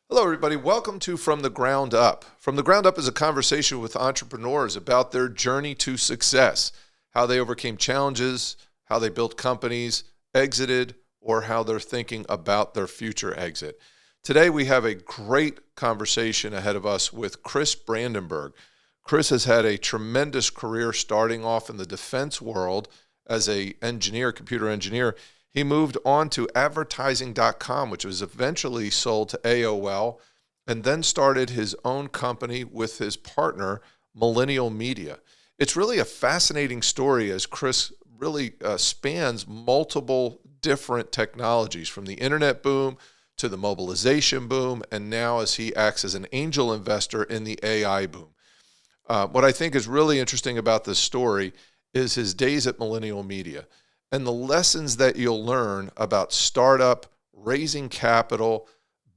Hello, everybody. Welcome to From the Ground Up. From the Ground Up is a conversation with entrepreneurs about their journey to success, how they overcame challenges, how they built companies, exited, or how they're thinking about their future exit. Today, we have a great conversation ahead of us with Chris Brandenburg. Chris has had a tremendous career starting off in the defense world as a computer engineer. He moved on to advertising.com, which was eventually sold to AOL, and then started his own company with his partner, Millennial Media. It's really a fascinating story as Chris really spans multiple different technologies, from the internet boom to the mobilization boom, and now as he acts as an angel investor in the AI boom. What I think is really interesting about this story is his days at Millennial Media and the lessons that you'll learn about startup, raising capital,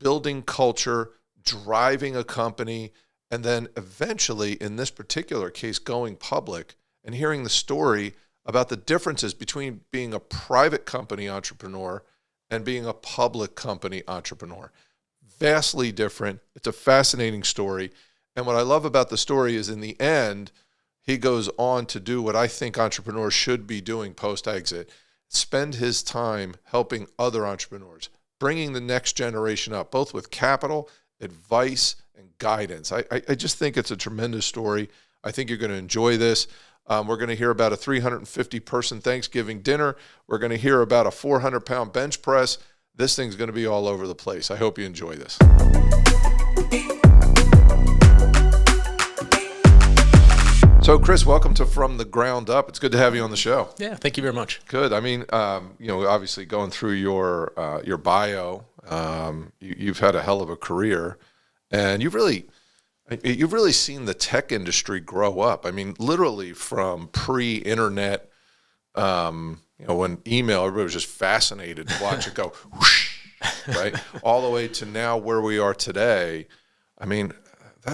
building culture, driving a company, and then eventually, in this particular case, going public and hearing the story about the differences between being a private company entrepreneur and being a public company entrepreneur. Vastly different. It's a fascinating story. And what I love about the story is in the end, he goes on to do what I think entrepreneurs should be doing post-exit, spend his time helping other entrepreneurs, bringing the next generation up, both with capital, advice, and guidance. I just think it's a tremendous story. I think you're going to enjoy this. We're going to hear about a 350-person Thanksgiving dinner. We're going to hear about a 400-pound bench press. This thing's going to be all over the place. I hope you enjoy this. So, Chris, welcome to From the Ground Up. It's good to have you on the show. Yeah, thank you very much. Good. I mean, obviously going through your bio, you've had a hell of a career, and you've really seen the tech industry grow up. I mean, literally from pre-internet, when email, everybody was just fascinated to watch it go whoosh, right, all the way to now where we are today. I mean,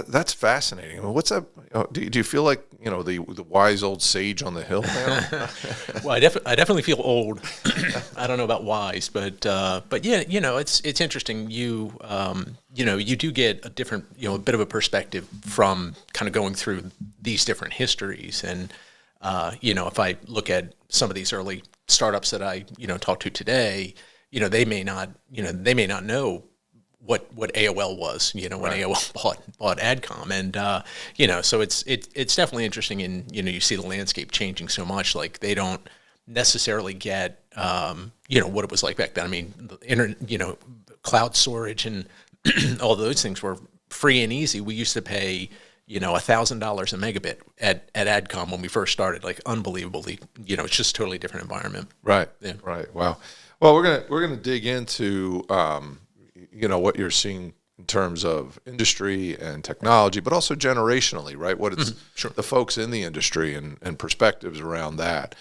that's fascinating. I mean, what's up? Do you feel like the wise old sage on the hill now? Well, I definitely feel old. I don't know about wise, but yeah, it's interesting. You do get a different, a bit of a perspective from kind of going through these different histories. And if I look at some of these early startups that I talk to today, they may not know what AOL was, when right. AOL bought AdCom, and so it's definitely interesting. And you see the landscape changing so much. Like they don't necessarily get what it was like back then. I mean, the cloud storage and all those things were free and easy. We used to pay $1,000 a megabit at AdCom when we first started. Like unbelievably, it's just a totally different environment. Right. Yeah. Right. Wow. Well, we're gonna dig into what you're seeing in terms of industry and technology, but also generationally, right? What it's Sure. the folks in the industry and perspectives around that.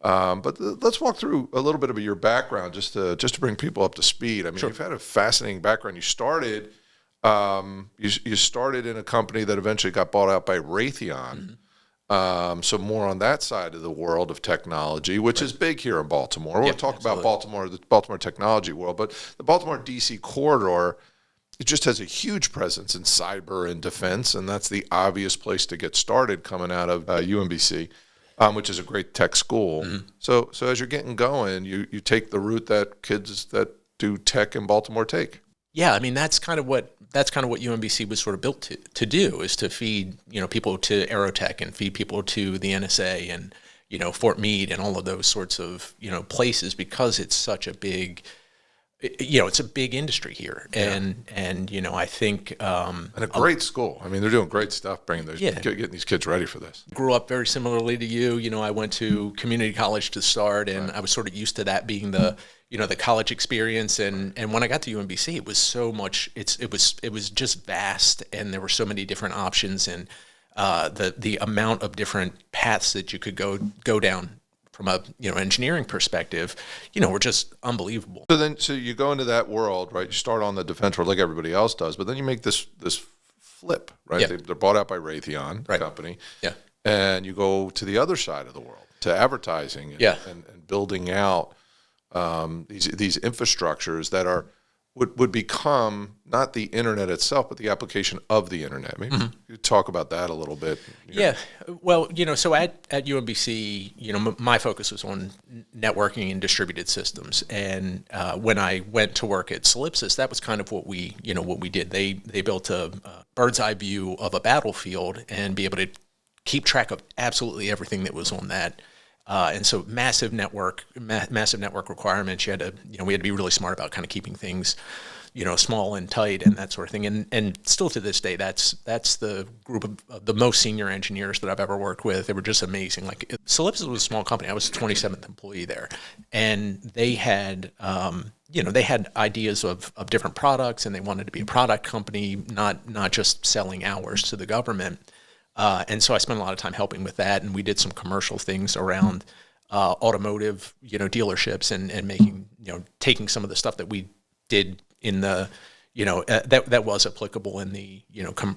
But let's walk through a little bit of your background just to bring people up to speed. I mean, Sure. You've had a fascinating background. You started you started in a company that eventually got bought out by Raytheon. So more on that side of the world of technology, which is big here in Baltimore. We'll talk about Baltimore, the Baltimore technology world, but the Baltimore DC corridor, it just has a huge presence in cyber and defense, and that's the obvious place to get started coming out of UMBC, which is a great tech school. So as you're getting going, you take the route that kids that do tech in Baltimore take. Yeah, I mean that's kind of what UMBC was sort of built to do, is to feed people to Aerotech and feed people to the NSA and Fort Meade and all of those sorts of places, because it's such a big it's a big industry here. And I think and a great school. I mean, they're doing great stuff getting these kids ready for this. Grew up very similarly to you. I went to community college to start, and right. I was sort of used to that being the the college experience. And when I got to UMBC, it was so much. It was just vast, and there were so many different options, and the amount of different paths that you could go down from a engineering perspective, were just unbelievable. So you go into that world, right? You start on the defense world like everybody else does, but then you make this flip, right? Yeah. They're bought out by Raytheon company, and you go to the other side of the world, to advertising, and building out these infrastructures that are would become not the internet itself, but the application of the internet. Maybe you talk about that a little bit. Yeah. Well, so at UMBC, my focus was on networking and distributed systems. And when I went to work at Solipsys, that was kind of what we did. They built a bird's eye view of a battlefield and be able to keep track of absolutely everything that was on that. And so massive network requirements. You had to, we had to be really smart about kind of keeping things, small and tight and that sort of thing. And still to this day, that's the group of the most senior engineers that I've ever worked with. They were just amazing. Like Solipsys was a small company. I was the 27th employee there, and they had, they had ideas of different products, and they wanted to be a product company, not just selling hours to the government. And so I spent a lot of time helping with that, and we did some commercial things around automotive, dealerships, and making, taking some of the stuff that we did in the, that was applicable in the,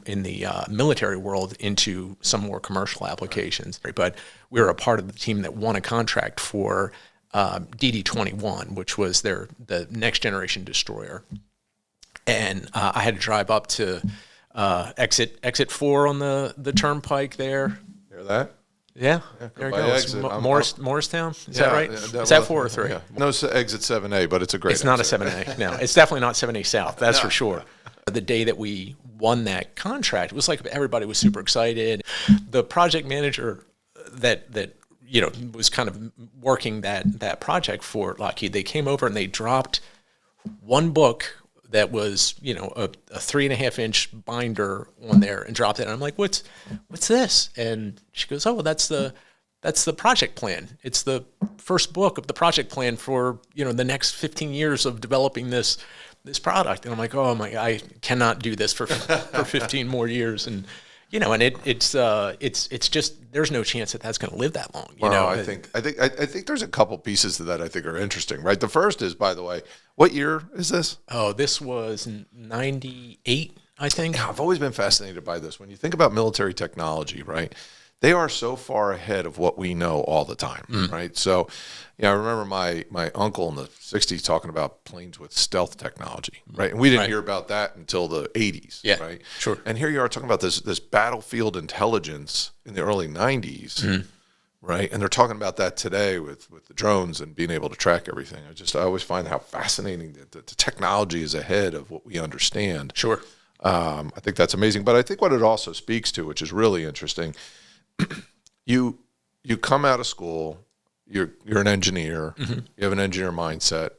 in the military world into some more commercial applications. But we were a part of the team that won a contract for DD-21, which was the next generation destroyer, and I had to drive up to exit 4 on the turnpike there. Hear that? Yeah, there you go. Exit. Morristown? Is that right? Is that 4 or 3? Yeah. No, it's exit 7A, but it's a great It's not a 7A. No, it's definitely not 7A South. That's for sure. The day that we won that contract, it was like everybody was super excited. The project manager that was kind of working that project for Lockheed, they came over and they dropped one book that was, a 3.5-inch binder on there, and dropped it. And I'm like, what's this? And she goes, oh, well, that's the project plan. It's the first book of the project plan for, the next 15 years of developing this product. And I'm like, oh my, I cannot do this for 15 more years. And, and it's just, there's no chance that that's going to live that long. I think there's a couple pieces to that I think are interesting, right? The first is, by the way, what year is this? Oh, this was 98, I think. Yeah, I've always been fascinated by this. When you think about military technology, right? They are so far ahead of what we know all the time, right? So, I remember my uncle in the 60s talking about planes with stealth technology, right? And we didn't hear about that until the 80s, right? Sure. And here you are talking about this battlefield intelligence in the early 90s, right? And they're talking about that today with the drones and being able to track everything. I always find how fascinating that the technology is ahead of what we understand. Sure. I think that's amazing. But I think what it also speaks to, which is really interesting, you come out of school, you're an engineer, you have an engineer mindset.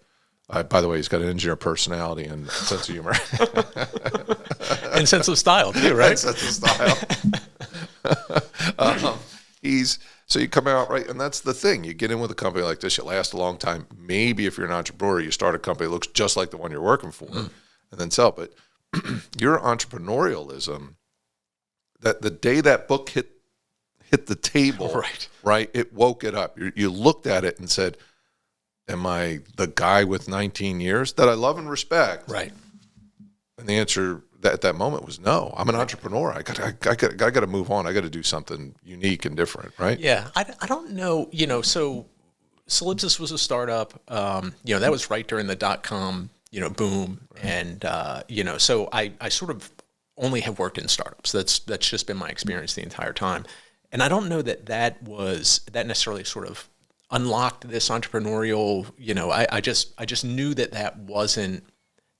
By the way, he's got an engineer personality and sense of humor. And sense of style too, right? And sense of style. So you come out, right, and that's the thing. You get in with a company like this, you last a long time. Maybe if you're an entrepreneur, you start a company that looks just like the one you're working for and then sell it. But your entrepreneurialism, that the day that book hit the table, right? It woke it up. You looked at it and said, am I the guy with 19 years that I love and respect? Right. And the answer at that moment was no. I'm an entrepreneur. I got to move on. I got to do something unique and different, right? Yeah. I don't know, so Solipsys was a startup. That was right during the .com, boom. Right. And, so I sort of only have worked in startups. That's just been my experience the entire time. And I don't know that necessarily sort of unlocked this entrepreneurial, I just knew that wasn't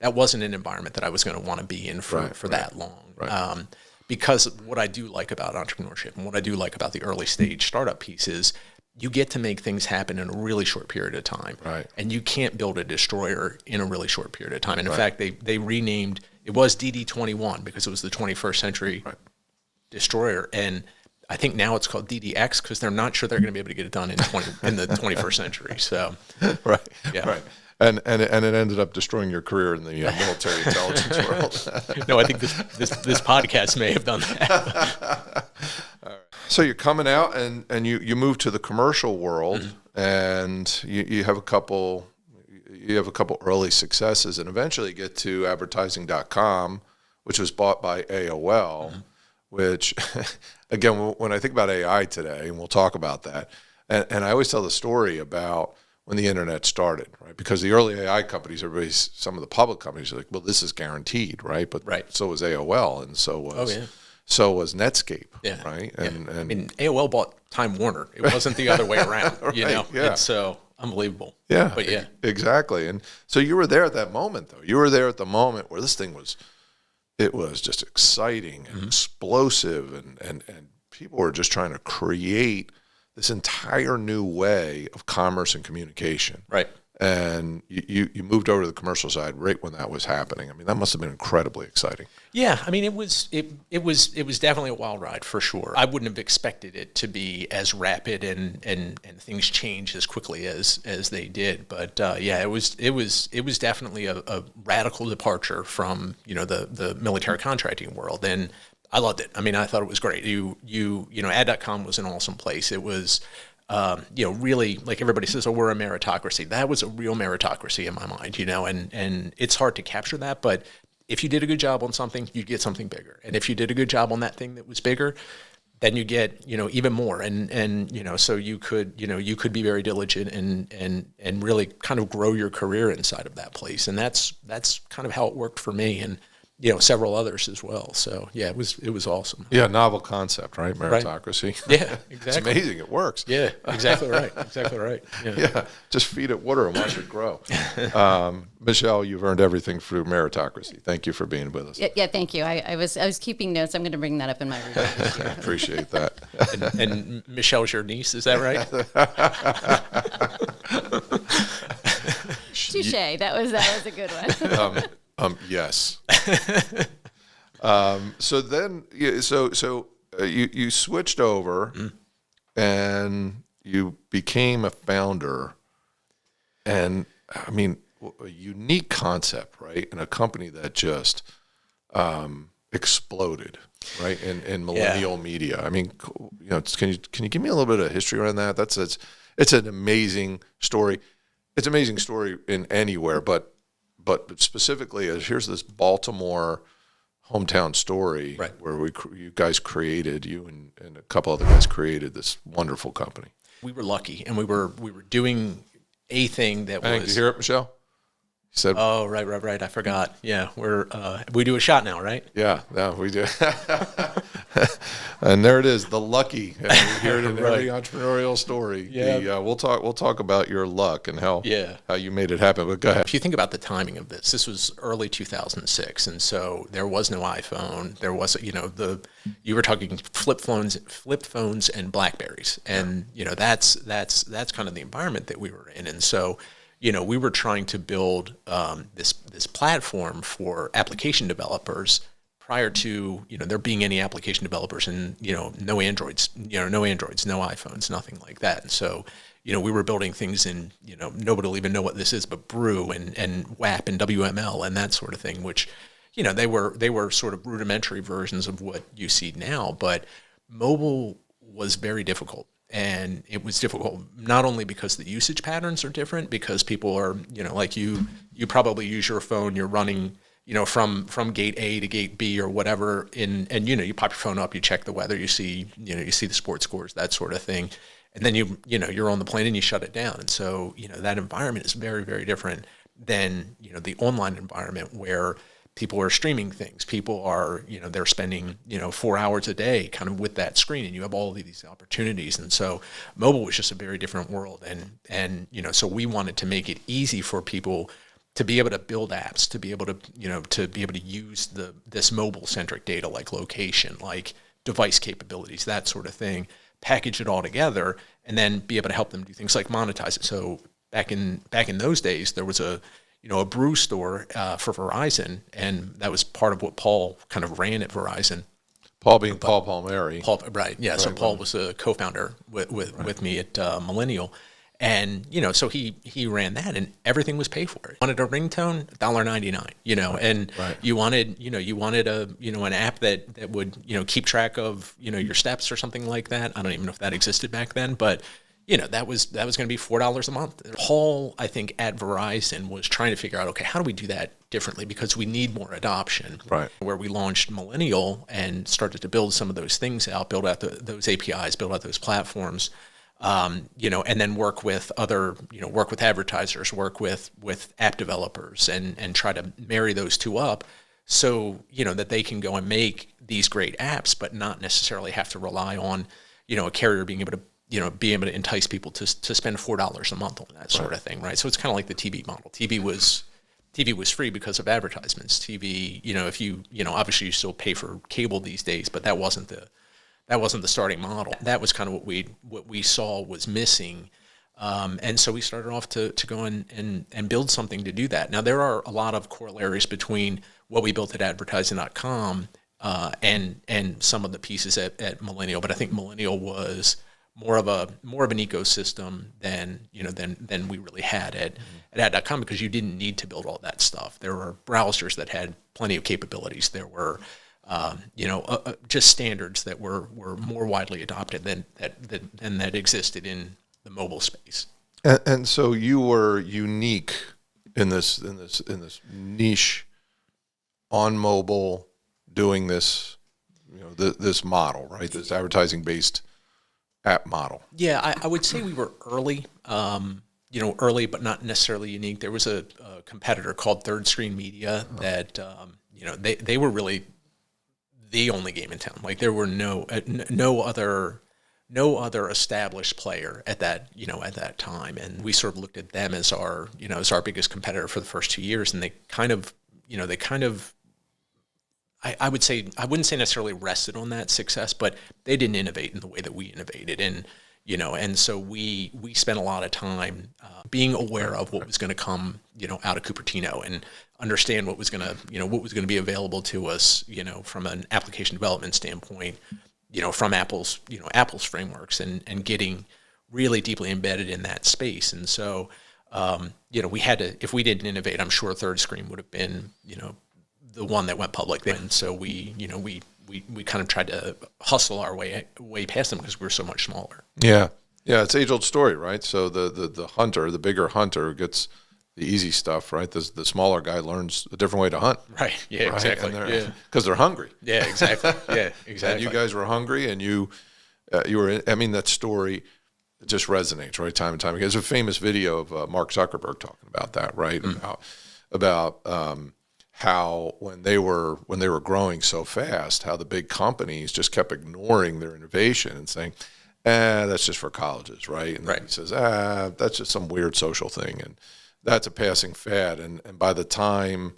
an environment that I was going to want to be in for that long. Right. Because what I do like about entrepreneurship and what I do like about the early stage startup piece is you get to make things happen in a really short period of time. Right. And you can't build a destroyer in a really short period of time. And in fact, they renamed, it was DD-21 because it was the 21st century destroyer. And I think now it's called DDX because they're not sure they're going to be able to get it done in the 21st century. So, right. And it ended up destroying your career in the military intelligence world. No, I think this podcast may have done that. All right. So you're coming out and you move to the commercial world, and you have a couple early successes, and eventually get to advertising.com, which was bought by AOL. Which, again, when I think about AI today, and we'll talk about that, and I always tell the story about when the internet started, right? Because the early AI companies, some of the public companies are like, well, this is guaranteed, right? But so was AOL, and so was Netscape, right? And I mean, AOL bought Time Warner. It wasn't the other way around, you know? Yeah. It's so unbelievable. Yeah, but yeah. Exactly. And so you were there at that moment, though. You were there at the moment where this thing was, it was just exciting and explosive, and people were just trying to create this entire new way of commerce and communication. Right. And you moved over to the commercial side right when that was happening. I mean, that must have been incredibly exciting. Yeah, I mean, it was definitely a wild ride for sure. I wouldn't have expected it to be as rapid and things change as quickly as they did. But yeah, it was definitely a radical departure from, you know, the military contracting world, and I loved it. I mean, I thought it was great. You know, ad.com was an awesome place. It was, you know, really, like everybody says, oh, we're a meritocracy. That was a real meritocracy in my mind, you know, and it's hard to capture that. But if you did a good job on something, you'd get something bigger. And if you did a good job on that thing that was bigger, then you get, you know, even more. And you know, so you could be very diligent and really kind of grow your career inside of that place. And that's kind of how it worked for me. And, you know, several others as well. So yeah, it was awesome. Yeah, novel concept, right? Meritocracy. Right. Yeah, exactly. It's amazing. It works. Yeah, exactly right. Exactly right. Yeah, just feed it water and watch it grow. Michelle, you've earned everything through meritocracy. Thank you for being with us. Yeah, thank you. I was keeping notes. I'm going to bring that up in my review this year. I appreciate that. And Michelle's your niece, is that right? Touche. That was a good one. Yes. So then, you switched over, and you became a founder, and I mean, a unique concept, right? And a company that just exploded, right? In Millennial Media. I mean, you know, can you give me a little bit of history around that? It's an amazing story. It's an amazing story in anywhere, but specifically, here's this Baltimore hometown story, right, where you and a couple other guys created this wonderful company. We were lucky, and we were doing a thing that was. Did you hear it, Michelle? You said, "Oh, right. I forgot. Yeah, we do a shot now, right?" Yeah, we do. And there it is, the lucky. And you hear it in every entrepreneurial story. Yeah, we'll talk about your luck and how you made it happen. But go ahead. If you think about the timing of this was early 2006, and so there was no iPhone. There was, you know, you were talking flip phones and Blackberries, and you know that's kind of the environment that we were in, and so. You know, we were trying to build this platform for application developers prior to, you know, there being any application developers and, you know, no Androids, no iPhones, nothing like that. And so, you know, we were building things in, you know, nobody will even know what this is, but Brew and WAP and WML and that sort of thing, which, you know, they were sort of rudimentary versions of what you see now. But mobile was very difficult. And it was difficult not only because the usage patterns are different, because people are, you know, like you probably use your phone, you're running, you know, from gate A to gate B or whatever, and you know, you pop your phone up, you check the weather, you see the sports scores, that sort of thing, and then you're on the plane and you shut it down. And so, you know, that environment is very, very different than, you know, the online environment where people are streaming things. People are, you know, they're spending, you know, 4 hours a day kind of with that screen, and you have all of these opportunities. And so mobile was just a very different world. And you know, so we wanted to make it easy for people to be able to build apps, to be able to, you know, to be able to use this mobile-centric data like location, like device capabilities, that sort of thing, package it all together, and then be able to help them do things like monetize it. So back in those days, there was a Brew store for Verizon, and that was part of what Paul kind of ran at Verizon. Paul being Paul Palmieri. Paul, right, yeah. Right, so Paul was a co-founder with me at Millennial, and you know, so he ran that, and everything was paid for. Wanted a ringtone, $1.99, you know, and you wanted an app that would, you know, keep track of, you know, your steps or something like that. I don't even know if that existed back then, but. You know, that was going to be $4 a month. Paul, I think, at Verizon was trying to figure out, okay, how do we do that differently? Because we need more adoption. Right. Where we launched Millennial and started to build some of those things out, build out those APIs, build out those platforms. and then work with other, work with advertisers, work with app developers, and try to marry those two up, so that they can go and make these great apps, but not necessarily have to rely on, a carrier being able to entice people to spend $4 a month on that sort of thing, right? So it's kind of like the TV model. TV was free because of advertisements. TV, if you obviously you still pay for cable these days, but that wasn't the starting model. That was kind of what we saw was missing. And so we started off to go and build something to do that. Now, there are a lot of corollaries between what we built at advertising.com and some of the pieces at Millennial, but I think Millennial was more of an ecosystem than we really had at ad.com, because you didn't need to build all that stuff. There were browsers that had plenty of capabilities. There were just standards that were more widely adopted than that existed in the mobile space. And so you were unique in this niche on mobile, doing this, this model, right? This advertising based app model. Yeah, I would say we were early. Early, but not necessarily unique. There was a competitor called Third Screen Media that they were really the only game in town. Like, there were no other established player at that time, and we sort of looked at them as our biggest competitor for the first 2 years, and they kind of I would say, I wouldn't say necessarily rested on that success, but they didn't innovate in the way that we innovated, and so we spent a lot of time being aware of what was going to come out of Cupertino, and understand what was going to be available to us from an application development standpoint, from Apple's frameworks, and getting really deeply embedded in that space. And so we had to, if we didn't innovate, I'm sure Third Screen would have been the one that went public. And so we kind of tried to hustle our way past them because we were so much smaller. Yeah. Yeah. It's age old story, right? So the hunter, the bigger hunter gets the easy stuff, right? The smaller guy learns a different way to hunt. Right. Yeah, right? Exactly. Because they're hungry. Yeah, exactly. Yeah, exactly. And you guys were hungry, and you were, that story just resonates, right? Time and time again. There's a famous video of Mark Zuckerberg talking about that, right? About how when they were growing so fast, how the big companies just kept ignoring their innovation and saying, that's just for colleges, right? And then he says, that's just some weird social thing, and that's a passing fad. And by the time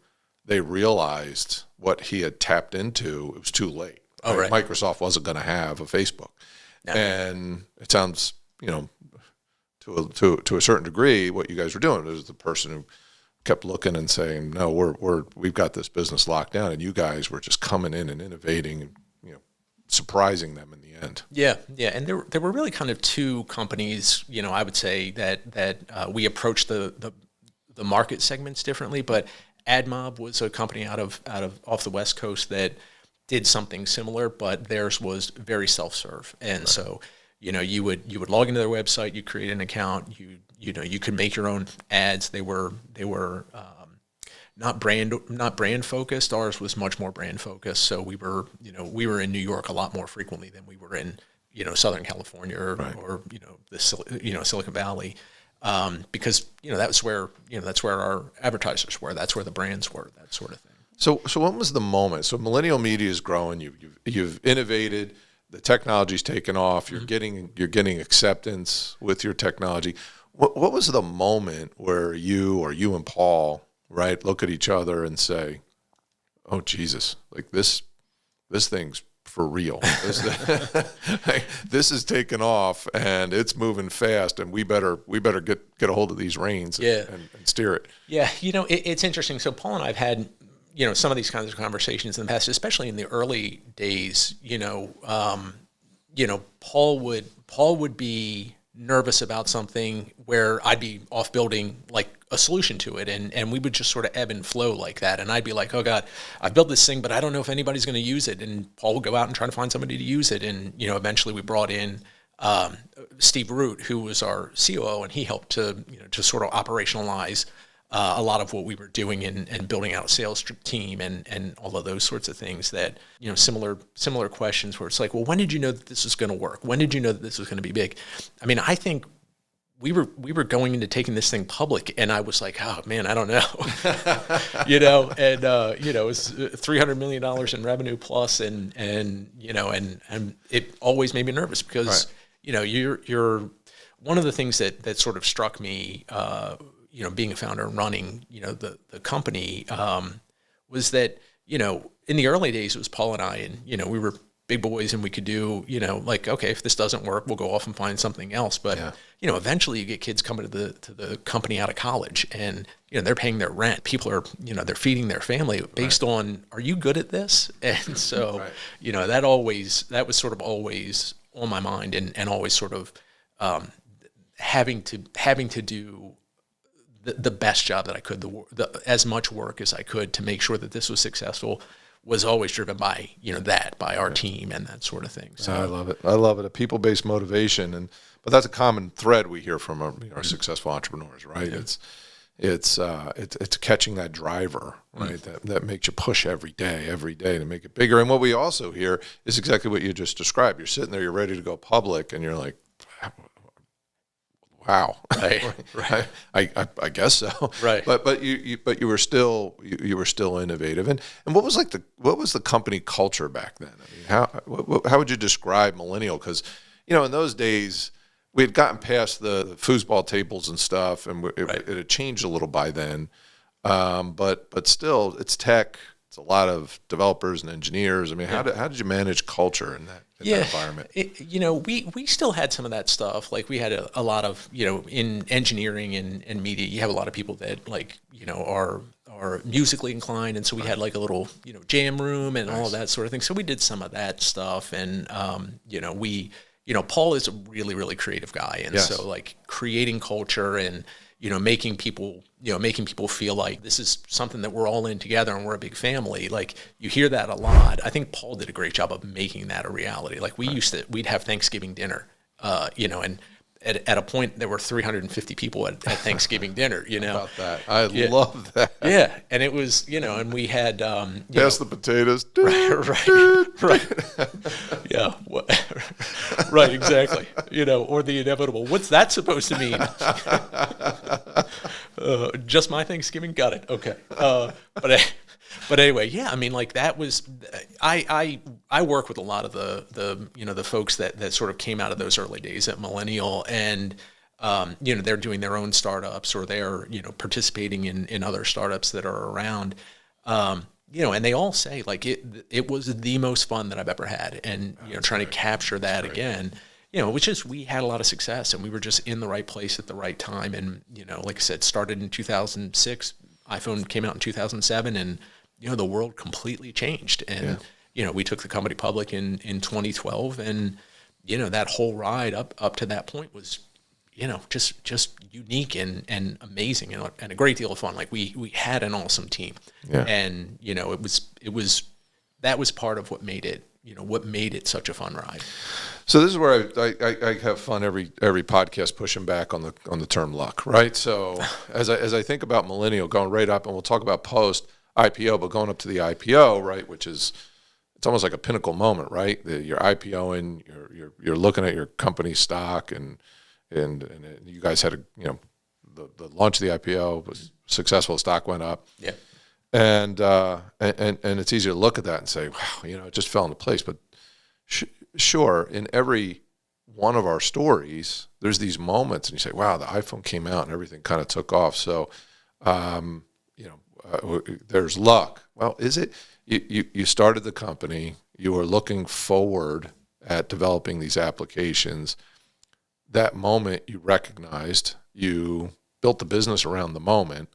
they realized what he had tapped into, it was too late. Oh, right. Microsoft wasn't going to have a Facebook. No. And it sounds, to a certain degree, what you guys were doing is the person who kept looking and saying, no, we've got this business locked down, and you guys were just coming in and innovating and surprising them in the end. Yeah. And there were really kind of two companies, I would say that we approached the market segments differently, but AdMob was a company out of off the West Coast that did something similar, but theirs was very self-serve. And so, you would log into their website, you create an account, you could make your own ads. They were not brand focused. Ours was much more brand focused. So we were in New York a lot more frequently than we were in Southern California or the Silicon Valley, because that's where our advertisers were. That's where the brands were. That sort of thing. So what was the moment? So Millennial Media is growing. You've innovated. The technology's taken off. You're getting acceptance with your technology. What was the moment where you and Paul, right, look at each other and say, "Oh Jesus, like this thing's for real. This is taking off and it's moving fast, and we better get a hold of these reins and steer it." Yeah, it's interesting. So Paul and I've had some of these kinds of conversations in the past, especially in the early days. Paul would be nervous about something where I'd be off building like a solution to it, and we would just sort of ebb and flow like that. And I'd be like, "Oh God, I built this thing, but I don't know if anybody's going to use it." And Paul would go out and try to find somebody to use it. And eventually we brought in Steve Root, who was our COO, and he helped to sort of operationalize a lot of what we were doing and building out a sales team and all of those sorts of things that, similar questions where it's like, well, when did you know that this was going to work? When did you know that this was going to be big? I mean, I think we were going into taking this thing public, and I was like, oh man, I don't know, and it was $300 million in revenue plus, and it always made me nervous because, you're one of the things that sort of struck me, being a founder and running, the company, was that, in the early days, it was Paul and I, and, we were big boys and we could do, okay, if this doesn't work, we'll go off and find something else. But, eventually you get kids coming to the company out of college and, they're paying their rent. People are, they're feeding their family based on, are you good at this? And so, that was sort of always on my mind and always sort of, having to do the best job that I could, as much work as I could to make sure that this was successful, was always driven by by our team and that sort of thing. So I love it. A people-based motivation, but that's a common thread we hear from our successful entrepreneurs, right? Yeah. It's catching that driver, right? That makes you push every day to make it bigger. And what we also hear is exactly what you just described. You're sitting there, you're ready to go public, and you're like, wow, right. I guess so. Right. But you were still innovative. And what was the company culture back then? I mean, how would you describe Millennial? Because in those days we had gotten past the foosball tables and stuff, and it had changed a little by then. But still, it's tech. It's a lot of developers and engineers. I mean, how did you manage culture in that environment? We still had some of that stuff. Like we had a lot of, in engineering and media, you have a lot of people that are musically inclined. And so we had like a little, jam room and all of that sort of thing. So we did some of that stuff. And, Paul is a really, really creative guy. And so like creating culture and, making people feel like this is something that we're all in together and we're a big family. Like you hear that a lot. I think Paul did a great job of making that a reality. Like we'd have Thanksgiving dinner, and at a point there were 350 people at Thanksgiving dinner, About that. I love that. Yeah. And it was, and we had, pass the potatoes. Right. Yeah. Right. Exactly. Or the inevitable. What's that supposed to mean? Just my Thanksgiving. Got it. Okay. But anyway, yeah, I mean, like that was, I work with a lot of the folks that sort of came out of those early days at Millennial, and they're doing their own startups or they're participating in other startups that are around, and they all say like it was the most fun that I've ever had, and trying to capture that again. Which is we had a lot of success and we were just in the right place at the right time. And, like I said, started in 2006, iPhone came out in 2007, and, the world completely changed. And, we took the company public in 2012, and, that whole ride up to that point was, just unique and amazing and a great deal of fun. Like we had an awesome team, and, that was part of what made it such a fun ride. So this is where I have fun every podcast pushing back on the term luck, right? So as I think about Millennial going right up, and we'll talk about post IPO, but going up to the IPO, right, which is it's almost like a pinnacle moment, right? You're IPOing, you're looking at your company stock, and you guys had the launch of the IPO was successful, stock went up, and it's easy to look at that and say, wow, it just fell into place, but. Sure, in every one of our stories, there's these moments, and you say, "Wow, the iPhone came out and everything kind of took off." So, there's luck. Well, is it? You started the company. You were looking forward at developing these applications. That moment, you recognized. You built the business around the moment.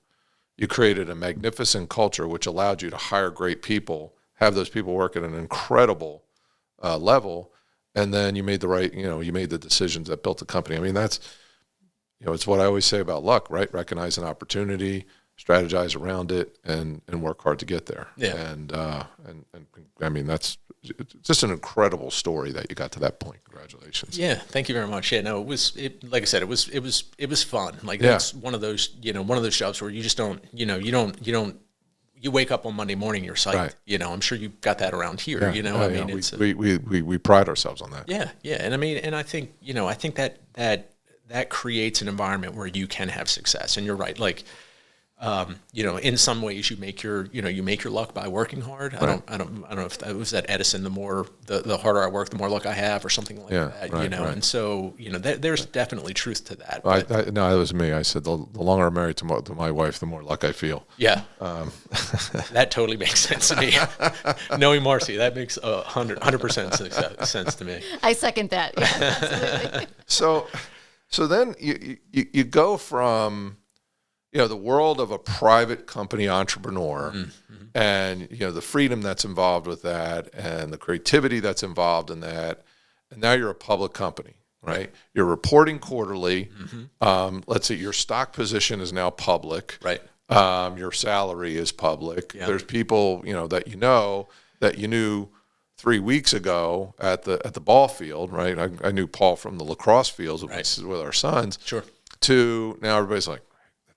You created a magnificent culture, which allowed you to hire great people, have those people work at an incredible level, and then you made you made the decisions that built the company. I mean, that's, it's what I always say about luck, right? Recognize an opportunity, strategize around it, and work hard to get there. Yeah. And I mean, that's just an incredible story that you got to that point. Congratulations. Yeah, thank you very much. Yeah, no, like I said, it was fun. Like it's one of those jobs where you just don't, you wake up on Monday morning, you're psyched. Right. I'm sure you got that around here. It's we pride ourselves on that. Yeah, and I think that creates an environment where you can have success. And you're right, like. In some ways you make your luck by working hard. Right. I don't know if that was that Edison, the harder I work, the more luck I have, or something like that, right. And so, there's definitely truth to that. No, that was me. I said, the longer I'm married to my wife, the more luck I feel. Yeah. That totally makes sense to me. Knowing Marcy, that makes 100% sense to me. I second that. Yeah, absolutely. So then you go from, the world of a private company entrepreneur and, the freedom that's involved with that and the creativity that's involved in that. And now you're a public company, right? You're reporting quarterly. Let's say your stock position is now public. Right. Your salary is public. Yeah. There's people, that you knew 3 weeks ago at the ball field, right? I knew Paul from the lacrosse fields with our sons. Sure. To now everybody's like,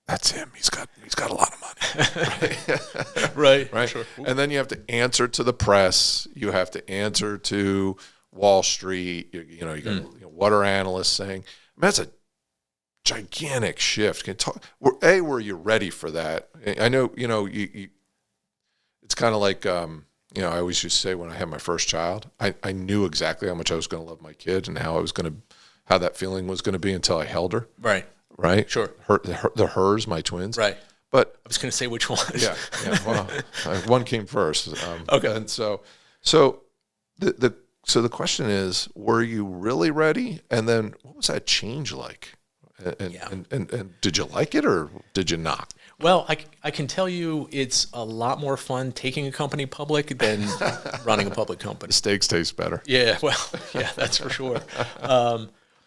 that's him. He's got a lot of money. Right. Sure. And then you have to answer to the press. You have to answer to Wall Street. You got what are analysts saying? That's a gigantic shift. Were you ready for that? I know. It's kind of like I always used to say when I had my first child, I knew exactly how much I was going to love my kid and how that feeling was going to be until I held her. Right? Sure. Hers, my twins. Right. But I was going to say which one. Yeah. Well, one came first. Okay. And so the question is, were you really ready? And then what was that change like? And did you like it or did you not? Well, I can tell you it's a lot more fun taking a company public than running a public company. Steaks taste better. Yeah, well, yeah, that's for sure.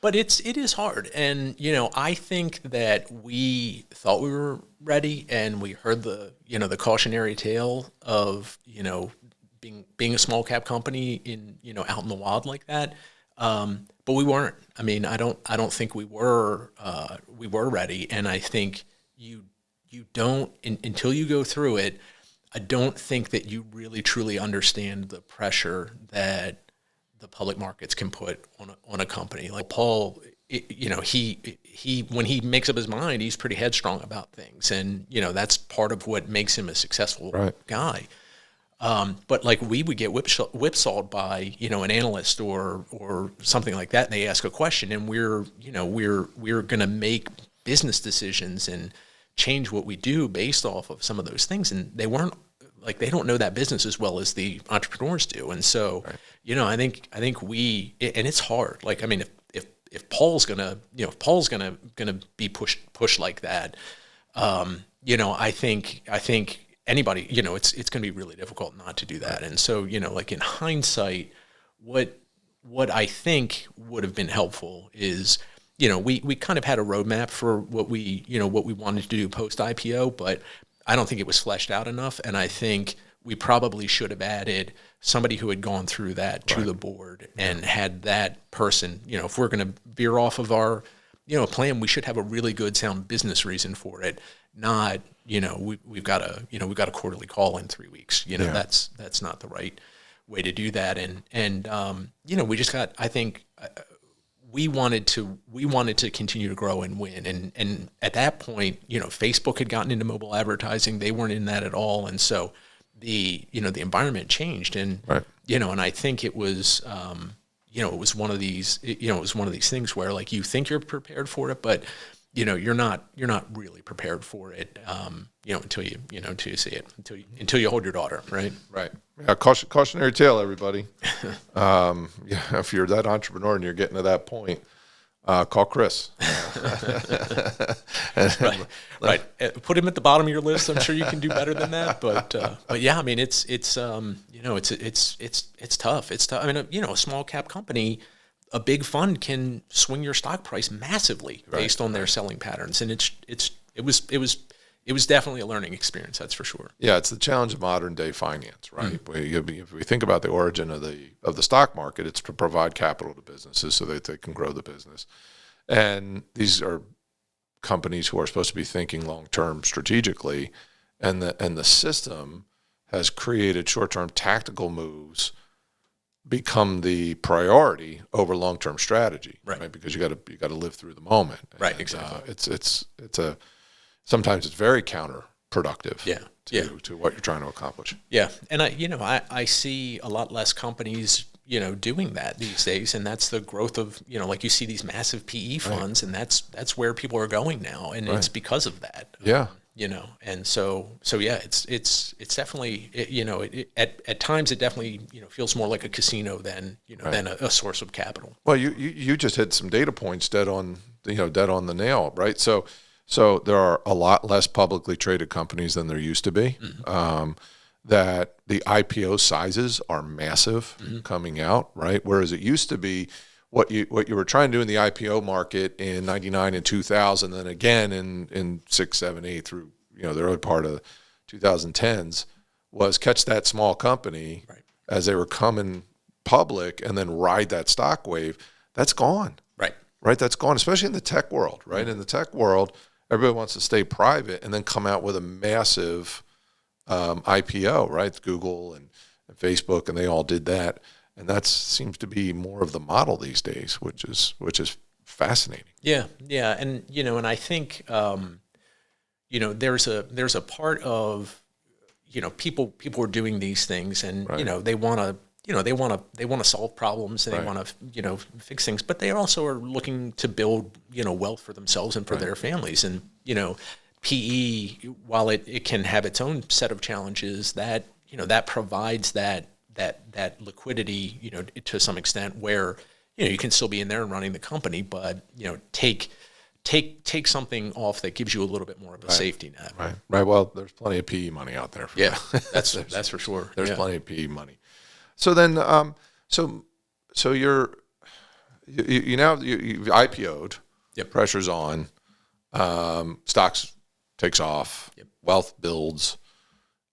But it is hard. And, I think that we thought we were ready and we heard the cautionary tale of, being a small cap company out in the wild like that. But we weren't. I mean, I don't think we were ready. And I think you don't, until you go through it, I don't think that you really truly understand the pressure that the public markets can put on a company. Like Paul, he when he makes up his mind, he's pretty headstrong about things, and that's part of what makes him a successful guy. But like we would get whipsawed by an analyst or something like that, and they ask a question, and we're going to make business decisions and change what we do based off of some of those things, and they don't know that business as well as the entrepreneurs do. And so, I think we, and it's hard. Like, I mean, if Paul's gonna be pushed like that, I think anybody, it's gonna be really difficult not to do that. And so, like in hindsight, what I think would have been helpful is, we kind of had a roadmap for what we wanted to do post IPO, but I don't think it was fleshed out enough, and I think we probably should have added somebody who had gone through that to the board and had that person, if we're going to veer off of our, plan, we should have a really good sound business reason for it. Not, we've got a quarterly call in 3 weeks. That's not the right way to do that. And we just got, I think, we wanted to continue to grow and win. And at that point, Facebook had gotten into mobile advertising. They weren't in that at all. And so the environment changed. And, and I think it was, it was one of these things where like you think you're prepared for it, but, you're not really prepared for it, until you see it, until you hold your daughter. Right. Right. Yeah, cautionary tale, everybody. If you're that entrepreneur and you're getting to that point, call Chris. Right. Put him at the bottom of your list. I'm sure you can do better than that. But yeah, I mean, it's tough. It's tough. I mean, a small cap company, a big fund can swing your stock price massively based on their selling patterns, and it was it was definitely a learning experience. That's for sure. Yeah, it's the challenge of modern day finance, right? If we think about the origin of the stock market, it's to provide capital to businesses so that they can grow the business. And these are companies who are supposed to be thinking long term strategically, and the system has created short term tactical moves become the priority over long term strategy, right? Because you got to live through the moment, right? And, exactly. Sometimes it's very counterproductive. Yeah. To what you're trying to accomplish. Yeah, and I see a lot less companies doing that these days, and that's the growth of like you see these massive PE funds, and that's where people are going now, and it's because of that. Yeah. And so yeah, it's definitely at times it definitely feels more like a casino than than a source of capital. Well, you just hit some data points dead on the nail, right? So there are a lot less publicly traded companies than there used to be. That the IPO sizes are massive coming out, right? Whereas it used to be what you were trying to do in the IPO market in 99 and 2000, and again in 6, 7, 8 through the early part of 2010s was catch that small company as they were coming public and then ride that stock wave. That's gone. Right. That's gone, especially in the tech world, right? In the tech world, everybody wants to stay private and then come out with a massive IPO, right? Google and Facebook, and they all did that, and that seems to be more of the model these days, which is fascinating. Yeah, and and I think there's a part of people are doing these things, and they want to. They want to solve problems, and they want to fix things, but they also are looking to build wealth for themselves and for their families. And PE, while it can have its own set of challenges, that that provides that liquidity to some extent where you can still be in there and running the company, but take something off that gives you a little bit more of a safety net. Right. Well, there's plenty of PE money out there. That's for sure. There's plenty of PE money. So then, so you've IPO'd. Yep. Pressure's on. Stocks takes off. Yep. Wealth builds.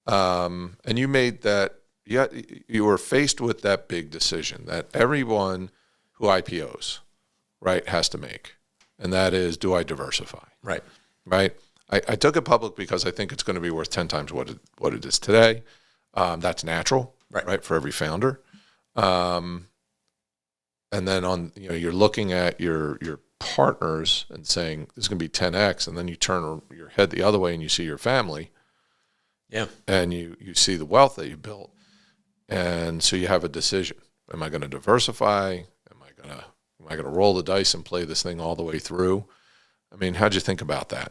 And you made that. You were faced with that big decision that everyone who IPOs, right, has to make, and that is, do I diversify? Right. I took it public because I think it's going to be worth 10 times what it is today. That's natural. Right, for every founder, and then you're looking at your partners and saying this is going to be 10x, and then you turn your head the other way and you see your family, and you see the wealth that you built, and so you have a decision: am I going to diversify? Am I going to roll the dice and play this thing all the way through? I mean, how'd you think about that?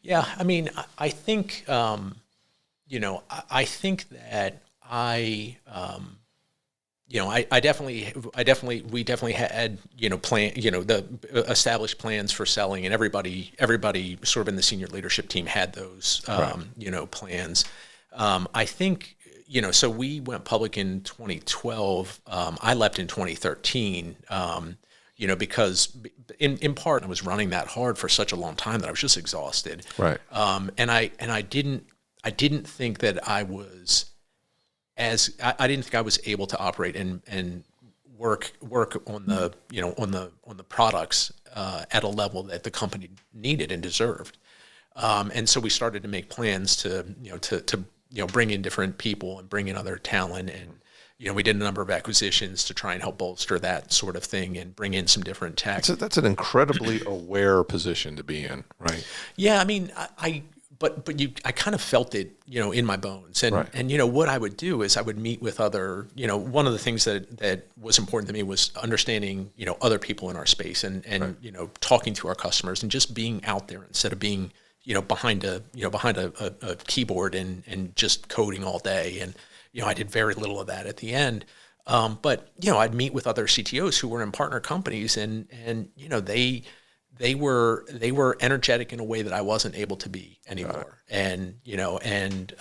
Yeah, I mean, I think I think that. We definitely had the established plans for selling, and everybody sort of in the senior leadership team had those plans. I think so we went public in 2012. I left in 2013. Because in part I was running that hard for such a long time that I was just exhausted. Right. And I didn't think that I was. I didn't think I was able to operate and work on the on the products at a level that the company needed and deserved, and so we started to make plans to bring in different people and bring in other talent, and we did a number of acquisitions to try and help bolster that sort of thing and bring in some different tech. That's an incredibly aware position to be in, right? Yeah, I mean, I kind of felt it, in my bones. And, and what I would do is I would meet with other, one of the things that was important to me was understanding, other people in our space and talking to our customers and just being out there instead of being, behind a keyboard and just coding all day. And, I did very little of that at the end. But, I'd meet with other CTOs who were in partner companies and they were energetic in a way that I wasn't able to be anymore. And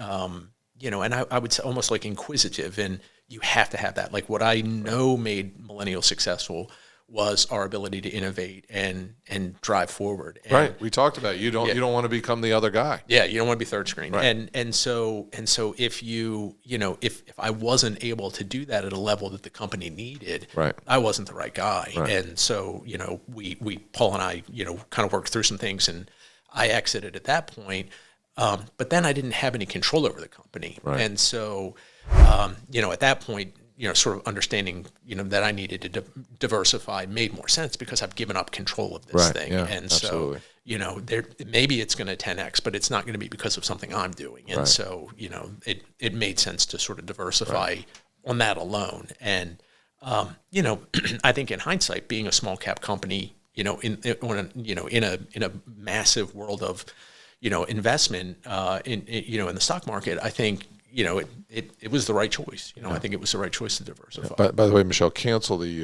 I would say almost like inquisitive, and you have to have that. Like what I know made Millennial successful was our ability to innovate and drive forward. And, Right. We talked about it. You don't want to become the other guy. yeah, you don't want to be third screen. Right. And so if if I wasn't able to do that at a level that the company needed, Right. I wasn't the right guy. Right. And so, we Paul and I, kind of worked through some things, and I exited at that point. But then I didn't have any control over the company. Right. And so, at that point, sort of understanding, that I needed to diversify made more sense because I've given up control of this Right, thing. yeah, And absolutely. so, maybe it's going to 10X, but it's not going to be because of something I'm doing. And Right. so, it made sense to sort of diversify on that alone. And, I think in hindsight, being a small cap company, in a massive world of, investment, in the stock market, I think, it was the right choice. I think it was the right choice to diversify. By the way, Michelle, cancel the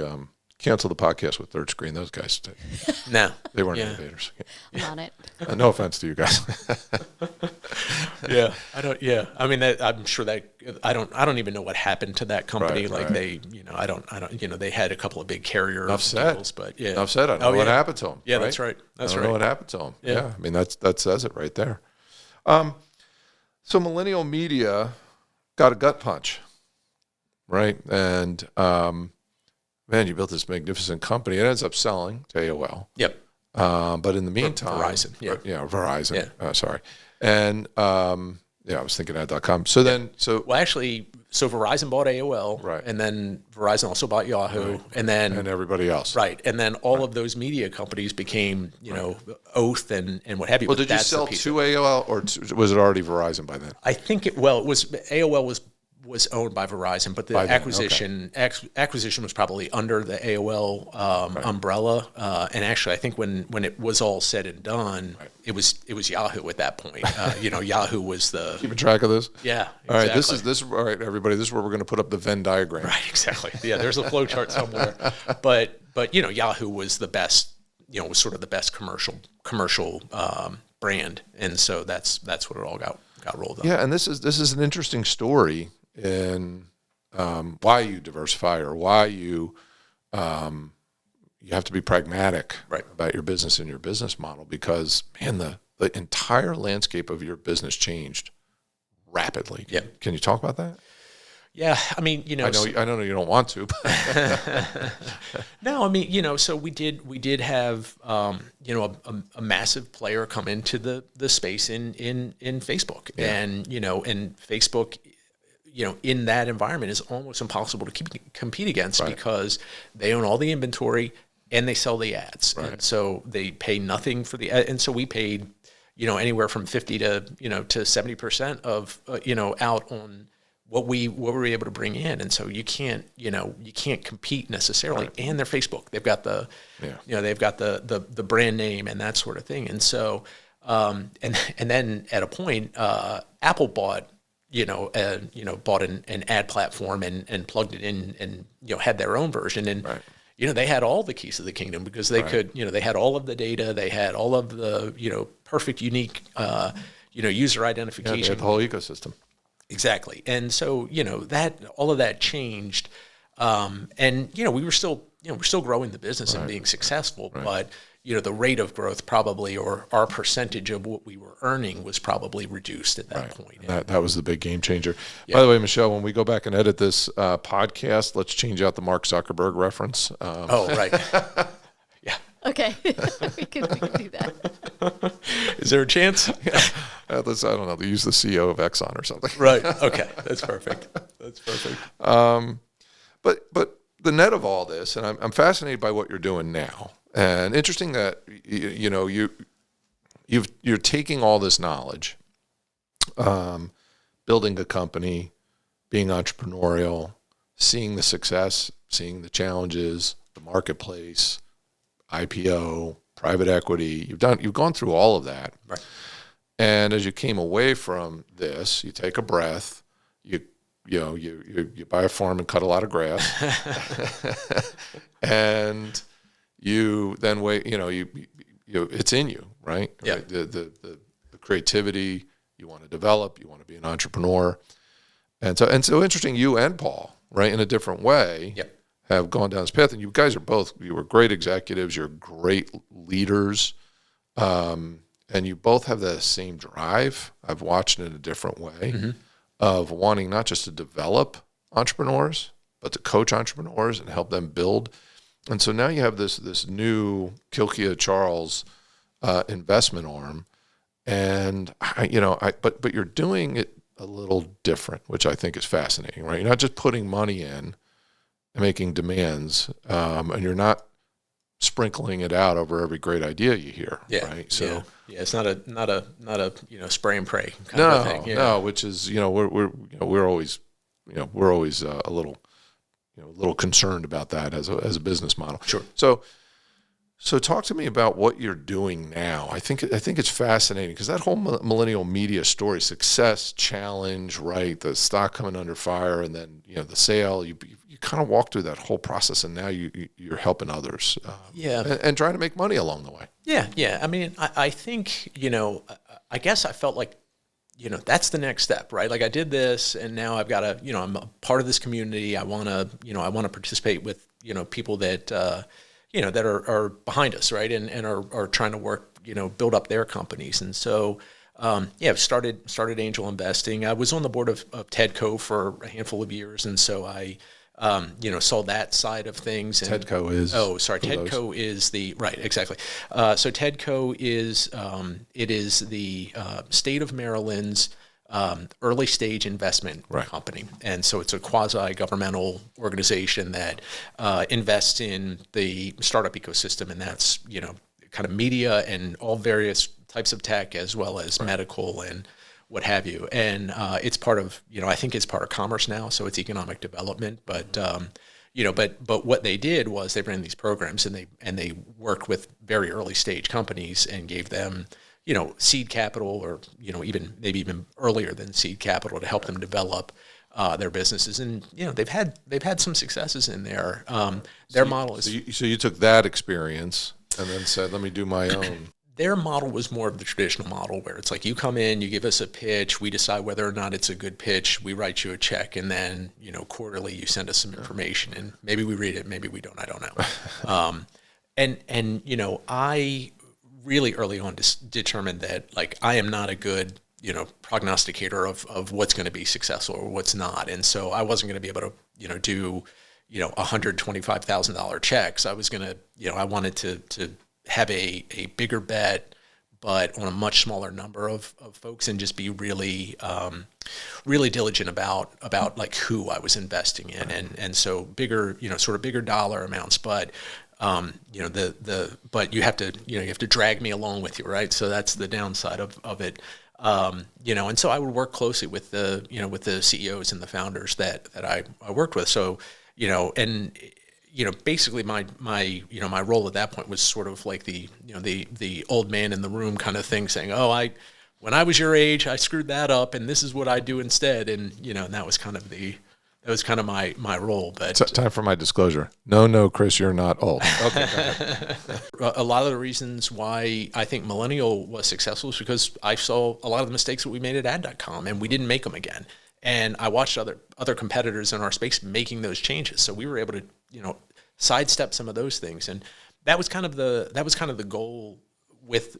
podcast with third screen. Those guys, No, they weren't innovators. I'm on it. No offense to you guys. yeah, I don't. Yeah, I mean, I'm sure that I don't even know what happened to that company. Right, right. They, I don't. They had a couple of big carrier Enough said. deals, but yeah, Enough said. I know what happened to them. Yeah, right? that's right. That's I don't right. know what happened to them. Yeah. Yeah, I mean that says it right there. So Millennial Media got a gut punch, right? And man, you built this magnificent company. It ends up selling to AOL. Yep. But in the meantime, Verizon. Yeah. Verizon. Yeah. Sorry. And I was thinking ad.com. So then, Well, actually, so Verizon bought AOL, Right. and then Verizon also bought Yahoo, and then and everybody else. right, and then all of those media companies became, Oath and what have you. Well, but did you that's the sell piece to AOL or was it already Verizon by then? I think it was AOL was owned by Verizon, but the By then, acquisition was probably under the AOL umbrella. And actually, I think when it was all said and done, it was Yahoo at that point. Yahoo was the Keeping track of this? yeah. All right, Exactly. this all right, everybody. This is where we're going to put up the Venn diagram. Right, exactly. Yeah, there's a flow chart somewhere. But Yahoo was the best. Was sort of the best commercial brand, and so that's what it all got rolled up. Yeah, and this is an interesting story in why you diversify or why you have to be pragmatic about your business and your business model because man, the entire landscape of your business changed rapidly. Yeah. Can you talk about that? Yeah, I mean, I know you don't want to. But no, I mean, so we did have, a massive player come into the space in Facebook, and and Facebook, in that environment is almost impossible to compete against because they own all the inventory and they sell the ads, and so they pay nothing for the ad, and so we paid, anywhere from 50 to 70% of out on what we were able to bring in, and so you can't compete necessarily. And they're Facebook; they've got they've got the brand name and that sort of thing. And so, and then at a point, Apple bought bought an ad platform and plugged it in and had their own version and. They had all the keys of the kingdom because they could, they had all of the data, they had all of the, perfect, unique, user identification. they had the whole ecosystem. Exactly. And so, that all of that changed. And, we were still growing the business and being successful, but, the rate of growth probably, or our percentage of what we were earning was probably reduced at that point. That was the big game changer. By the way, Michelle, when we go back and edit this podcast, let's change out the Mark Zuckerberg reference. Oh, right. Yeah. Okay. we can do that. Is there a chance? I don't know. They use the CEO of Exxon or something. Right. Okay. That's perfect. But the net of all this, and I'm fascinated by what you're doing now, and interesting that you're taking all this knowledge, building a company, being entrepreneurial, seeing the success, seeing the challenges, the marketplace, IPO, private equity. You've gone through all of that, Right. and as you came away from this, you take a breath. You buy a farm and cut a lot of grass, and you then wait. It's in you, right? Yeah. The creativity you want to develop. You want to be an entrepreneur, and so interesting. You and Paul, right, in a different way, Yep. have gone down this path, and you guys you were great executives, you're great leaders, and you both have the same drive. I've watched it in a different way of wanting not just to develop entrepreneurs, but to coach entrepreneurs and help them build. And so now you have this new Kilkia Charles investment arm, and but you're doing it a little different, which I think is fascinating, right? You're not just putting money in and making demands, and you're not sprinkling it out over every great idea you hear, right? So it's not a spray and pray kind of thing. Yeah. No, which is we're always a little concerned about that as a business model. Sure. So talk to me about what you're doing now. I think it's fascinating because that whole Millennial Media story, success, challenge, right? The stock coming under fire, and then the sale. You kind of walk through that whole process, and now you're helping others. And trying to make money along the way. Yeah. I mean, I think I guess I felt like that's the next step, right? Like I did this, and now I've got to I'm a part of this community. I want to participate with people that. That are behind us, right, and are trying to work, build up their companies. And so, I've started angel investing. I was on the board of Tedco for a handful of years, and so I, saw that side of things. And, Tedco is? Oh, sorry, Tedco is right, exactly. So Tedco is it is the state of Maryland's early stage investment company. And so it's a quasi-governmental organization that invests in the startup ecosystem, and that's, kind of media and all various types of tech as well as medical and what have you. And it's part of, I think it's part of commerce now, so it's economic development. But, but what they did was they ran these programs, and they worked with very early stage companies and gave them seed capital, or maybe even earlier than seed capital, to help them develop their businesses. And they've had some successes in there. Their model is so you took that experience and then said, let me do my own. Their model was more of the traditional model, where it's like you come in, you give us a pitch, we decide whether or not it's a good pitch, we write you a check, and then quarterly you send us some information, and maybe we read it, maybe we don't. I don't know. I really early on determined that, like, I am not a good, prognosticator of what's going to be successful or what's not. And so I wasn't going to be able to, do, $125,000 checks. I was going to, I wanted to have a bigger bet, but on a much smaller number of folks, and just be really, really diligent about like who I was investing in. And so bigger, sort of bigger dollar amounts, but but you have to drag me along with you, right? So that's the downside of it. And so I would work closely with the CEOs and the founders that I worked with. So, basically my role at that point was sort of like the old man in the room kind of thing, saying, when I was your age, I screwed that up, and this is what I do instead. And, and that was kind of my role. But time for my disclosure. No, Chris, you're not old. Okay, go ahead. A lot of the reasons why I think Millennial was successful is because I saw a lot of the mistakes that we made at ad.com, and we didn't make them again. And I watched other competitors in our space making those changes, so we were able to sidestep some of those things. And that was kind of the goal with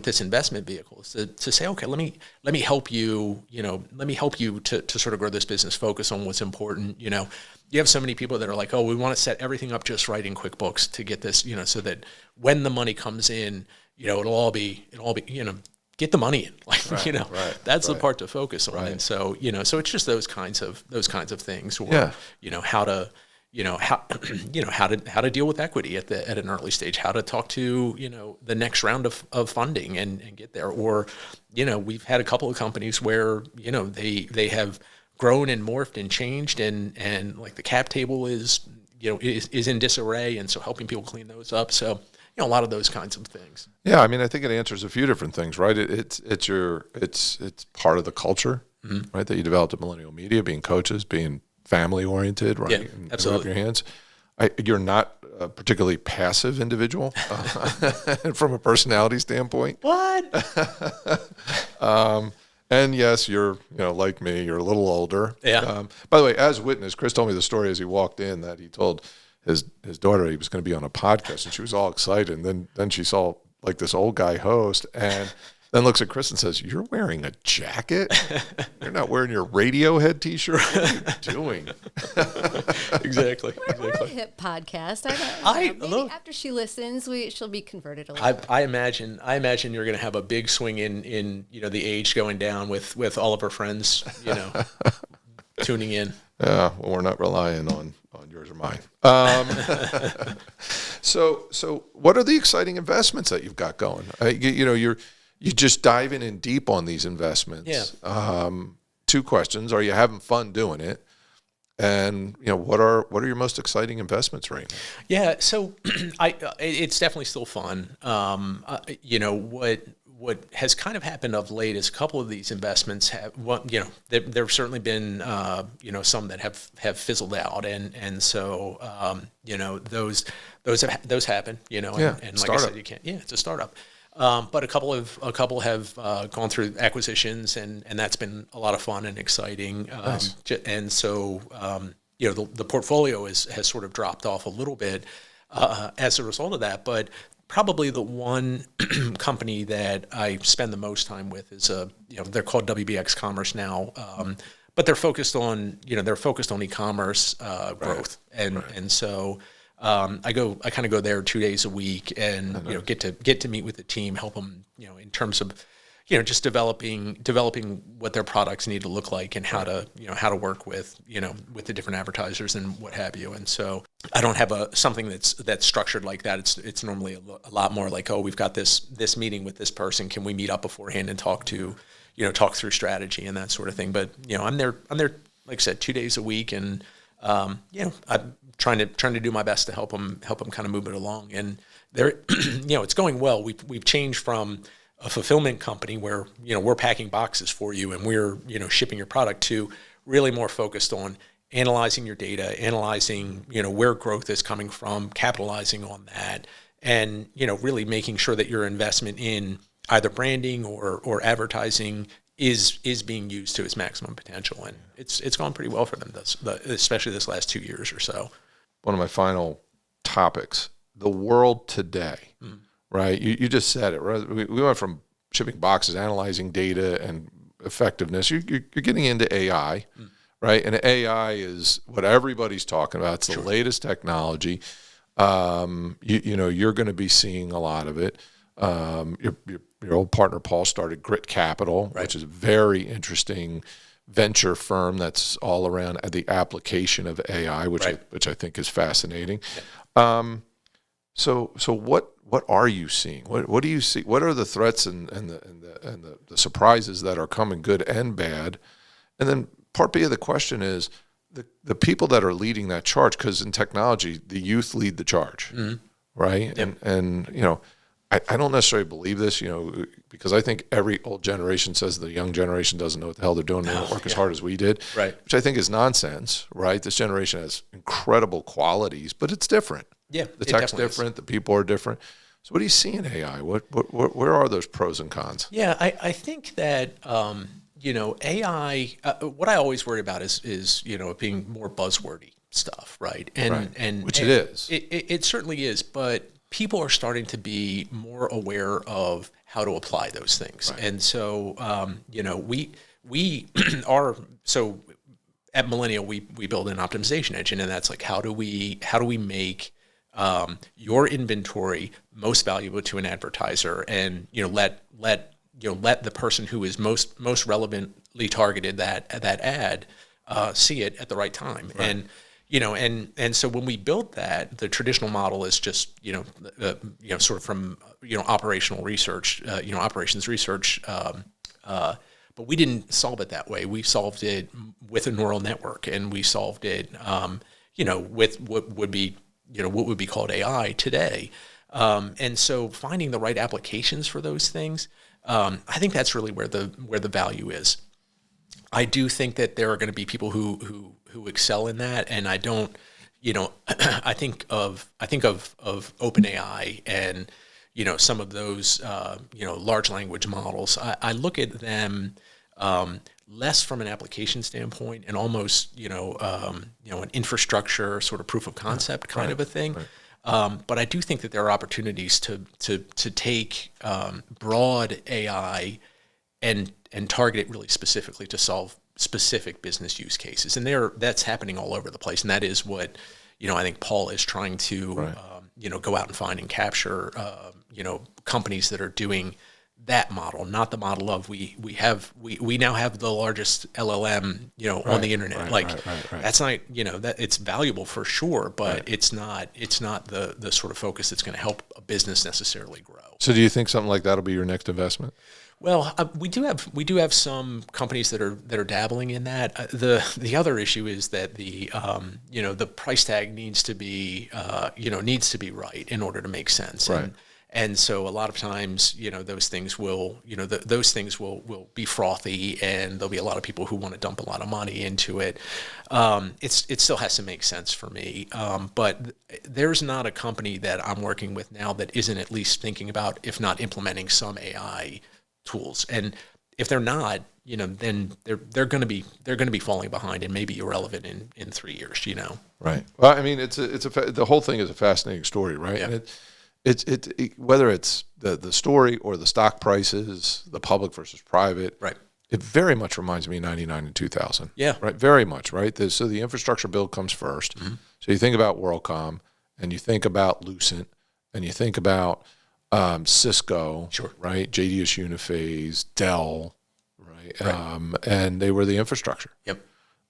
this investment vehicle, is to say, okay, let me help you, to sort of grow this business, focus on what's important. You have so many people that are like, we want to set everything up just right in QuickBooks to get this, so that when the money comes in, it'll all be, get the money in, that's the part to focus on. Right. And so, so it's just those kinds of things, or, how to, how to deal with equity at an early stage, how to talk to, the next round of funding and get there. Or, we've had a couple of companies where, they have grown and morphed and changed, and like the cap table is in disarray. And so helping people clean those up. So, a lot of those kinds of things. Yeah. I mean, I think it answers a few different things, right? It's part of the culture, right, that you developed at Millennial Media, being coaches, being family oriented, right? Yeah, absolutely. Your hands. You're not a particularly passive individual from a personality standpoint. What? And yes, you're, like me, you're a little older. Yeah. By the way, as witness, Chris told me the story as he walked in that he told his daughter, he was going to be on a podcast, and she was all excited. And then she saw like this old guy host, and then looks at Chris and says, "You're wearing a jacket? You're not wearing your Radiohead T-shirt? What are you doing?" Exactly. We're a hip podcast. Maybe after she listens, she'll be converted a little bit. I imagine you're going to have a big swing in the age going down with all of her friends, tuning in. Yeah, well, we're not relying on yours or mine. So what are the exciting investments that you've got going? You're just diving in deep on these investments. Yeah. 2 questions: are you having fun doing it? And what are your most exciting investments right now? Yeah, so it's definitely still fun. What has kind of happened of late is a couple of these investments there've certainly been some that have fizzled out, and so those happen, and like startup. I said, it's a startup. But a couple have gone through acquisitions, and that's been a lot of fun and exciting. Nice. And so the portfolio has sort of dropped off a little bit as a result of that. But probably the one company that I spend the most time with is they're called WBX Commerce now, but they're focused on e-commerce growth, and so. I kind of go there 2 days a week, and get to meet with the team, help them, in terms of, just developing what their products need to look like and how to work with the different advertisers and what have you. And so I don't have something that's structured like that. It's normally a lot more like, oh, we've got this meeting with this person. Can we meet up beforehand and talk through strategy and that sort of thing? But I'm there, like I said, 2 days a week, and I'm trying to do my best to help them kind of move it along. And there, it's going well. We've changed from a fulfillment company where, we're packing boxes for you and we're, shipping your product, to really more focused on analyzing your data, analyzing, where growth is coming from, capitalizing on that, and, really making sure that your investment in either branding or advertising is being used to its maximum potential. And it's gone pretty well for them, especially this last 2 years or so. One of my final topics: the world today. Right? You just said it. Right? We went from shipping boxes, analyzing data and effectiveness. You're getting into AI, right? And AI is what everybody's talking about. It's the latest technology. You're going to be seeing a lot of it. Your old partner Paul started Grit Capital, which is a very interesting venture firm that's all around the application of AI, which I think is fascinating. Yeah. So what are you seeing? What do you see? What are the threats and the surprises that are coming, good and bad? And then part B of the question is the people that are leading that charge, because in technology the youth lead the charge, right? Yep. And I don't necessarily believe this, because I think every old generation says the young generation doesn't know what the hell they're doing. They don't work as hard as we did, which I think is nonsense, right? This generation has incredible qualities, but it's different. Yeah, the tech's different. The people are different. So what do you see in AI? Where are those pros and cons? Yeah, I think that AI. What I always worry about is it being more buzzwordy stuff, right? And which it is. It certainly is, but people are starting to be more aware of how to apply those things, and so we are so. At Millennial, we build an optimization engine, and that's like how do we make your inventory most valuable to an advertiser, and let the person who is most relevantly targeted that ad see it at the right time. And so when we built that, the traditional model is just sort of from operational research, operations research. But we didn't solve it that way. We solved it with a neural network, and we solved it, with what would be called AI today. And so finding the right applications for those things, I think that's really where the value is. I do think that there are going to be people who excel in that, and I don't, I think of OpenAI and some of those large language models. I look at them less from an application standpoint and almost, an infrastructure sort of proof of concept kind of a thing. Right. But I do think that there are opportunities to take broad AI and target it really specifically to solve specific business use cases. And that's happening all over the place. And that is what, I think Paul is trying to, go out and find and capture, companies that are doing that model, not the model of we now have the largest LLM, on the internet. That's not, that it's valuable for sure, but it's not the sort of focus that's going to help a business necessarily grow. So do you think something like that will be your next investment? Well, we do have some companies that are dabbling in that. The other issue is that the price tag needs to be right in order to make sense. Right. And so a lot of times, those things will be frothy, and there'll be a lot of people who want to dump a lot of money into it. It still has to make sense for me. But there's not a company that I'm working with now that isn't at least thinking about, if not implementing, some AI tools. And if they're not, then they're going to be falling behind and maybe irrelevant in 3 years. Right. Well, I mean, the whole thing is a fascinating story, right? Yeah. And it whether it's the story or the stock prices, the public versus private, right? It very much reminds me of 99 and 2000. Yeah. Right. Very much. Right. So the infrastructure bill comes first. Mm-hmm. So you think about WorldCom, and you think about Lucent, and you think about Cisco, sure, right? JDS Uniphase, Dell, right? And they were the infrastructure. Yep.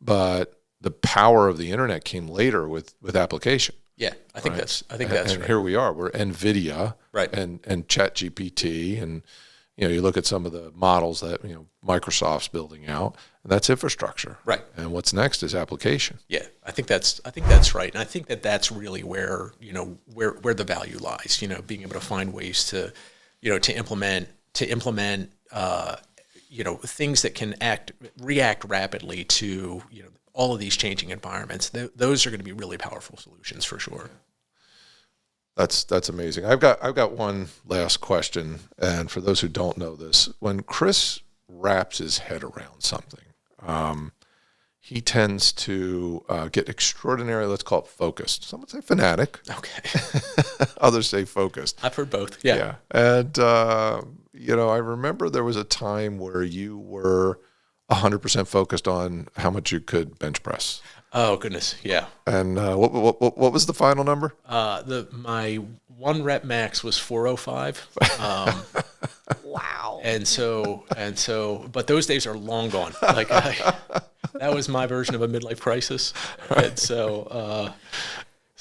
But the power of the internet came later with application. Yeah, I think that's and right. Here we are. We're NVIDIA, right? And ChatGPT, and you look at some of the models that Microsoft's building out, and that's infrastructure, right? And what's next is application. Yeah, I think that's right, and I think that's really where where the value lies. Being able to find ways to implement things that can react rapidly to all of these changing environments. Those are going to be really powerful solutions for sure. That's amazing. I've got one last question, and for those who don't know this, when Chris wraps his head around something, he tends to get extraordinary, let's call it focused. Some would say fanatic. Okay. Others say focused. I've heard both. Yeah. Yeah. And I remember there was a time where you were 100% focused on how much you could bench press. Oh goodness, yeah. And what was the final number? My 1 rep max was 405. Wow. And so, but those days are long gone. That was my version of a midlife crisis. And so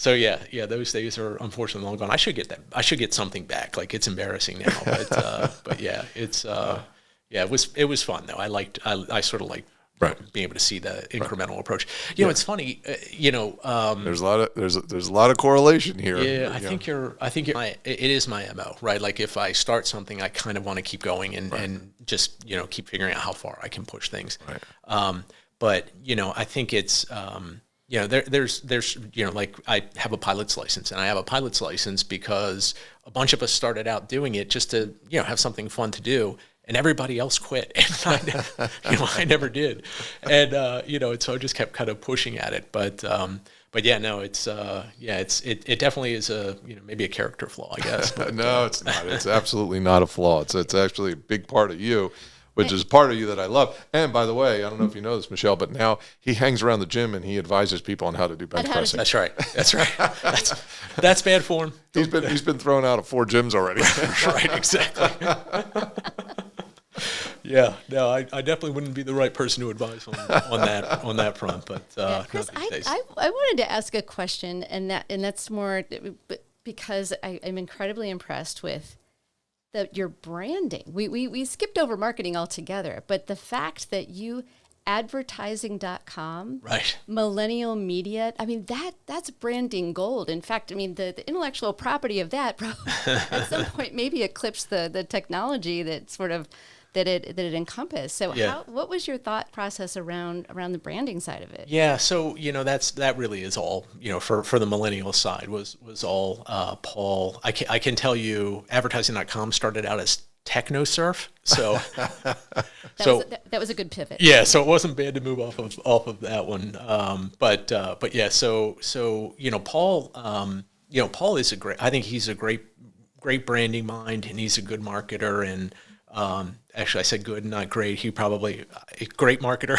yeah, those days are unfortunately long gone. I should get that. I should get something back. It's embarrassing now, but yeah, it's. Yeah, it was fun though. I sort of liked being able to see the incremental approach. It's funny. There's a lot of correlation here. Yeah, I think it is my MO, right? If I start something, I kind of want to keep going and just keep figuring out how far I can push things. Right. But I think it's there's I have a pilot's license, and I have a pilot's license because a bunch of us started out doing it just to have something fun to do. And everybody else quit, and I never did, and so I just kept kind of pushing at it. But yeah, no, it definitely is maybe a character flaw, I guess. But, no, it's not. It's absolutely not a flaw. It's actually a big part of you, which is part of you that I love. And by the way, I don't know if you know this, Michelle, but now he hangs around the gym and he advises people on how to do bench pressing. That's right. That's bad form. He's been thrown out of 4 gyms already. Right, exactly. Yeah, no, I definitely wouldn't be the right person to advise on that front. But Chris, I wanted to ask a question, and that's more because I'm incredibly impressed with your branding. We skipped over marketing altogether, but the fact that you advertising.com, right, Millennial Media, I mean that's branding gold. In fact, I mean the intellectual property of that probably at some point maybe eclipsed the technology that sort of that it encompassed. So what was your thought process around the branding side of it? Yeah, so that really is all for the millennial side was all Paul. I can tell you, advertising.com started out as techno surf. So, that was a good pivot. yeah, so it wasn't bad to move off of that one. But yeah, so Paul, Paul is I think he's a great branding mind, and he's a good marketer. And actually, I said good, not great. He probably a great marketer.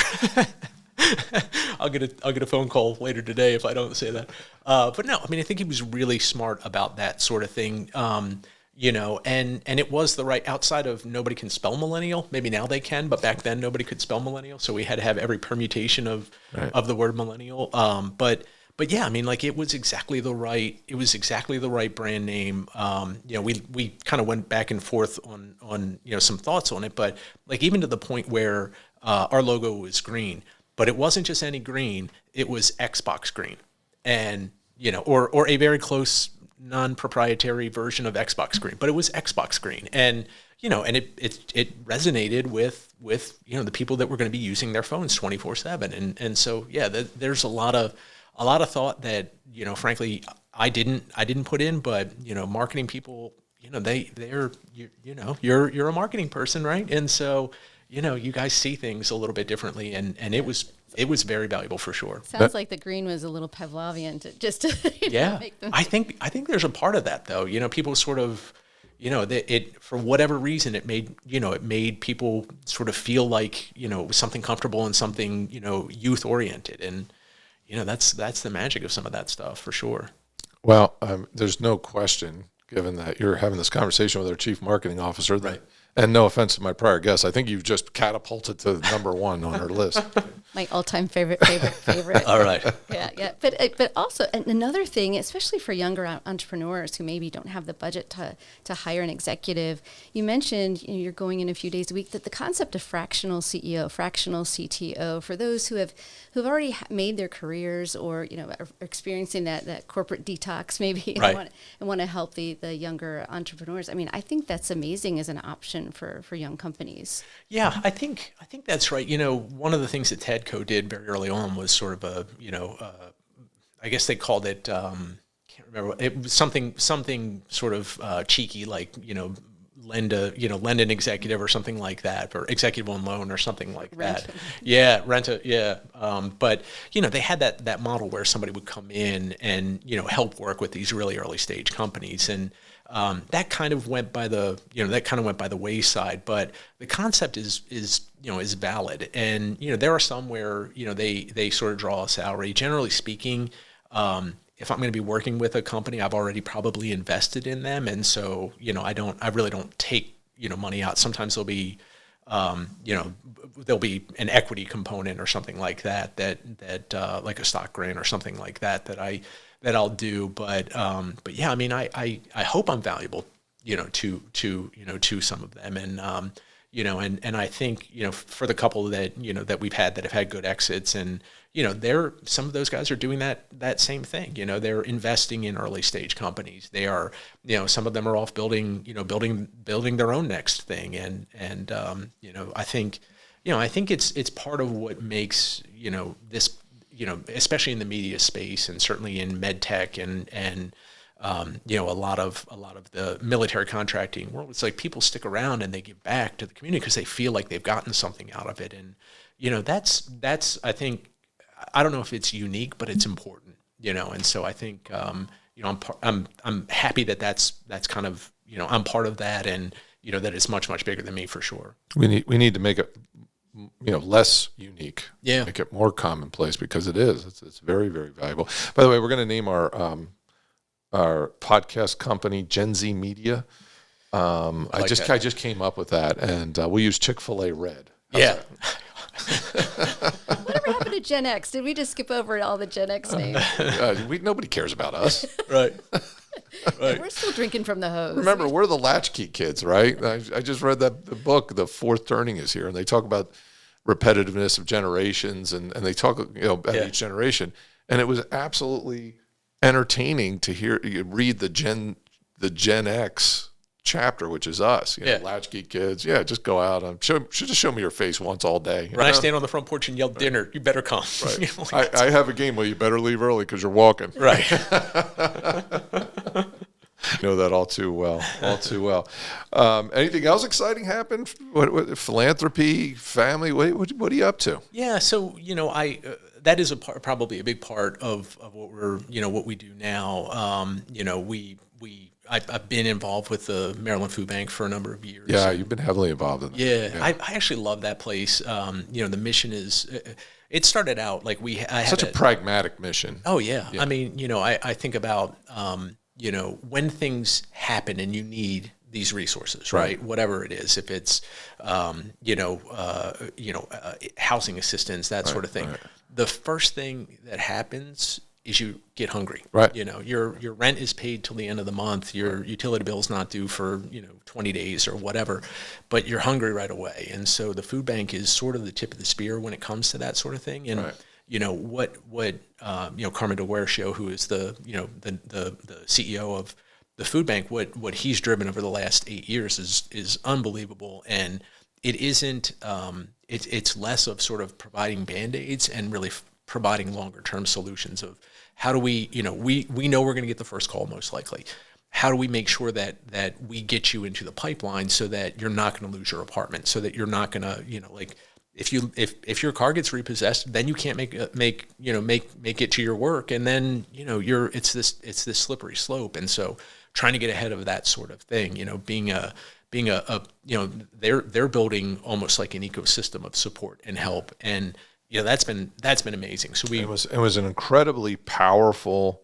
I'll get a phone call later today if I don't say that. But no, I mean, I think he was really smart about that sort of thing. And it was the right, outside of nobody can spell millennial. Maybe now they can, but back then nobody could spell millennial. So we had to have every permutation of the word millennial. But yeah, I mean, like it was exactly the right brand name. We kind of went back and forth on some thoughts on it, but like even to the point where our logo was green, but it wasn't just any green, it was Xbox green, and or a very close non-proprietary version of Xbox green, but it was Xbox green, and it resonated with the people that were going to be using their phones 24/7, and so yeah, there's a lot of thought that frankly I didn't put in, but marketing people, you're a marketing person, right? And so you guys see things a little bit differently, and it was very valuable for sure. Sounds like the green was a little Pavlovian to make them. I think there's a part of that though. People sort of, it for whatever reason it made people sort of feel like it was something comfortable and something youth oriented, and that's the magic of some of that stuff for sure. Well, there's no question, given that you're having this conversation with our chief marketing officer, right. And no offense to my prior guests, I think you've just catapulted to number one on our list. My all-time favorite. All right. Yeah. But also another thing, especially for younger entrepreneurs who maybe don't have the budget to hire an executive. You mentioned you're going in a few days a week. That the concept of fractional CEO, fractional CTO, for those who've already made their careers or are experiencing that corporate detox maybe, right. and want to help the younger entrepreneurs. I mean, I think that's amazing as an option for young companies. Yeah, I think that's right. One of the things that TEDCO did very early on was sort of I guess they called it, can't remember, it was something sort of cheeky, like, lend an executive or something like that, or executive on loan or something like that. Yeah, but they had that model where somebody would come in and help work with these really early stage companies, and that kind of went by the wayside. But the concept is valid, and there are some where they sort of draw a salary. Generally speaking, if I'm going to be working with a company, I've already probably invested in them, and so I really don't take money out. Sometimes there'll be an equity component or something like that like a stock grant or something like that I'll do. But yeah, I mean, I hope I'm valuable to some of them, and and I think for the couple that we've had that have had good exits, and some of those guys are doing that same thing. They're investing in early stage companies. They are, some of them are off building their own next thing. And I think it's part of what makes, this, especially in the media space and certainly in med tech and a lot of the military contracting world. It's like people stick around and they give back to the community because they feel like they've gotten something out of it. And, that's, I think, I don't know if it's unique, but it's important, and so I think, I'm happy that's kind of, I'm part of that, and, that it's much, much bigger than me for sure. We need to make it, less unique, make it more commonplace, because it's very, very valuable. By the way, we're going to name our podcast company Gen Z Media. I just came up with that, and we'll use Chick-fil-A Red. Yeah. Whatever happened to Gen X? Did we just skip over all the Gen X names? Nobody cares about us. Right. Right. We're still drinking from the hose. Remember, we're the latchkey kids, right? I just read the book, The Fourth Turning is Here, and they talk about repetitiveness of generations, and they talk about each generation. And it was absolutely entertaining to read the Gen X chapter, which is us, latchkey kids. Yeah, just go out and just show me your face once all day. When I stand on the front porch and yell dinner, you better come. Right. I have a game where you better leave early because you're walking. Right. know that all too well. All too well. Anything else exciting happened? What philanthropy, family? What are you up to? Yeah, so I that is probably a big part of what we're what we do now. I've been involved with the Maryland Food Bank for a number of years. Yeah, you've been heavily involved in that. Yeah. I actually love that place. The mission is. It started out like I had such a pragmatic mission. Oh yeah. I mean, I think about when things happen and you need these resources, right? Whatever it is, if it's housing assistance, that sort of thing. Right. The first thing that happens is you get hungry. Right. Your rent is paid till the end of the month. Your utility bill is not due for 20 days or whatever, but you're hungry right away. And so the food bank is sort of the tip of the spear when it comes to that sort of thing. And what Carmen DeWershow, who is the CEO of the food bank, what he's driven over the last 8 years is unbelievable. And it isn't. It's less of sort of providing Band-Aids and really providing longer term solutions of how do we know we're going to get the first call most likely. How do we make sure that we get you into the pipeline so that you're not going to lose your apartment, so that you're not going to if your car gets repossessed, then you can't make it to your work, and then it's this slippery slope. And so trying to get ahead of that sort of thing, they're building almost like an ecosystem of support and help, and that's been amazing. So it was an incredibly powerful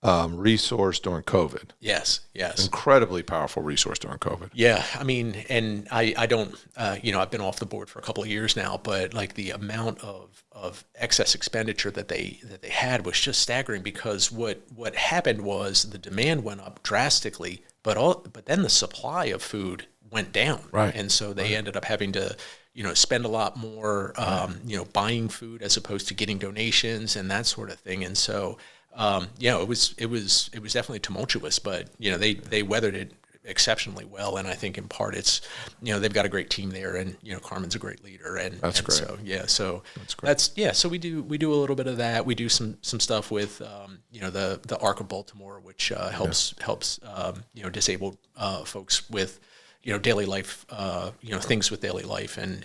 resource during COVID. Yes. Incredibly powerful resource during COVID. Yeah, I mean, and I don't, I've been off the board for a couple of years now, but like the amount of excess expenditure that they had was just staggering, because what happened was the demand went up drastically, but then the supply of food went down. Right. And so they ended up having to spend a lot more, buying food as opposed to getting donations and that sort of thing. And so, it was definitely tumultuous, but they weathered it exceptionally well. And I think in part it's, they've got a great team there, and Carmen's a great leader. And that's great. So so we do a little bit of that. We do some stuff with the Arc of Baltimore, which helps disabled folks with daily life, things with daily life, and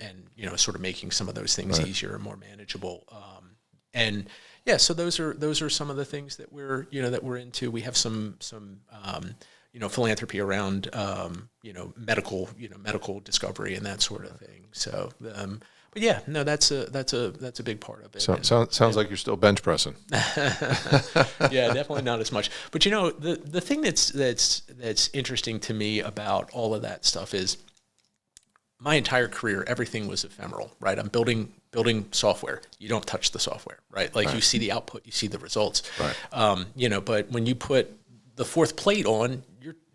sort of making some of those things easier and more manageable. So those are some of the things that we're into. We have some philanthropy around medical discovery and that sort of thing. So but yeah, no, that's a big part of it. Sounds like you're still bench pressing. Yeah, definitely not as much. But the thing that's interesting to me about all of that stuff is my entire career, everything was ephemeral, right? I'm building software. You don't touch the software, right? Like you see the output, you see the results. Right. But when you put the fourth plate on,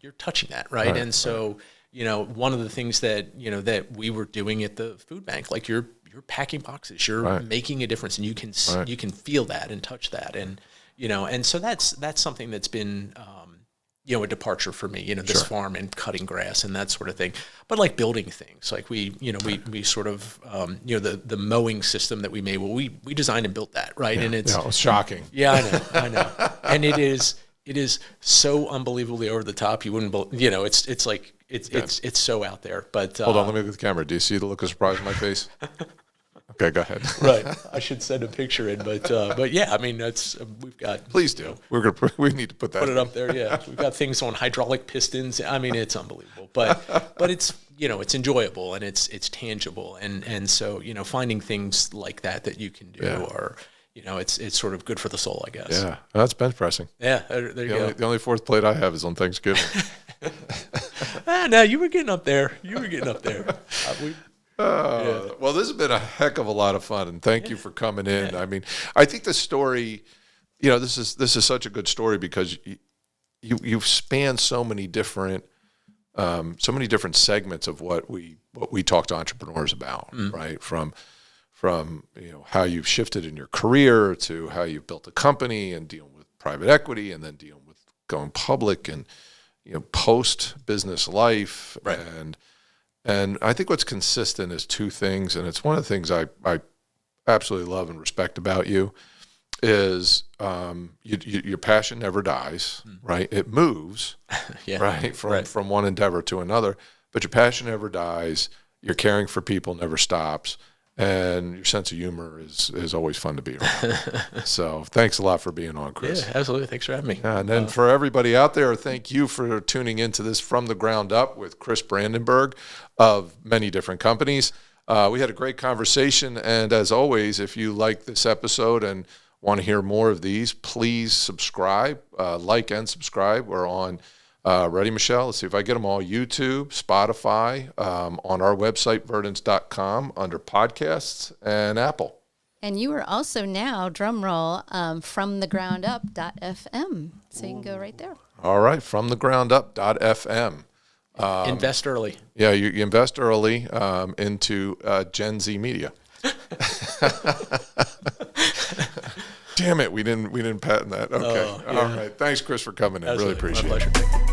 you're touching that, right? And so, one of the things that that we were doing at the food bank, like you're packing boxes, you're making a difference, and you can feel that and touch that, and and so that's something that's been a departure for me, this farm and cutting grass and that sort of thing. But like building things, like we sort of, the mowing system that we made, well, we designed and built that, right? Yeah, and it was shocking. Yeah, I know. And it is so unbelievably over the top. You wouldn't believe, it's so out there. But hold on, let me look at the camera. Do you see the look of surprise on my face? Okay, go ahead. Right. I should send a picture in, but yeah, I mean, we've got. Please do. We need to put that. Put it up there. Yeah, we've got things on hydraulic pistons. I mean, it's unbelievable, but it's it's enjoyable and it's tangible, and so finding things like that you can do are it's sort of good for the soul, I guess. Yeah, that's bench pressing. Yeah, there you go. The only fourth plate I have is on Thanksgiving. No, you were getting up there. Well, this has been a heck of a lot of fun, and thank you for coming in. I mean, I think the story, this is such a good story because you've spanned so many different segments of what we talk to entrepreneurs about, right? From how you've shifted in your career to how you've built a company and dealing with private equity, and then dealing with going public and post business life, right. And I think what's consistent is two things, and it's one of the things I absolutely love and respect about you, is your passion never dies, right? It moves, right, from one endeavor to another, but your passion never dies. Your caring for people never stops, and your sense of humor is always fun to be around. So thanks a lot for being on, Chris. Yeah, absolutely. Thanks for having me. And then for everybody out there, thank you for tuning into this From the Ground Up with Chris Brandenburg of many different companies. We had a great conversation, and as always, if you like this episode and want to hear more of these, please subscribe, like and subscribe. We're on, ready, Michelle? Let's see if I get them all. YouTube, Spotify, on our website, verdance.com, under podcasts, and Apple. And you are also now, drum roll, fromthegroundup.fm. So you can go right there. All right, fromthegroundup.fm. Invest early. Yeah, you invest early into Gen Z media. Damn it, we didn't patent that. Okay. All right. Thanks, Chris, for coming in. Absolutely. Really appreciate it. My pleasure.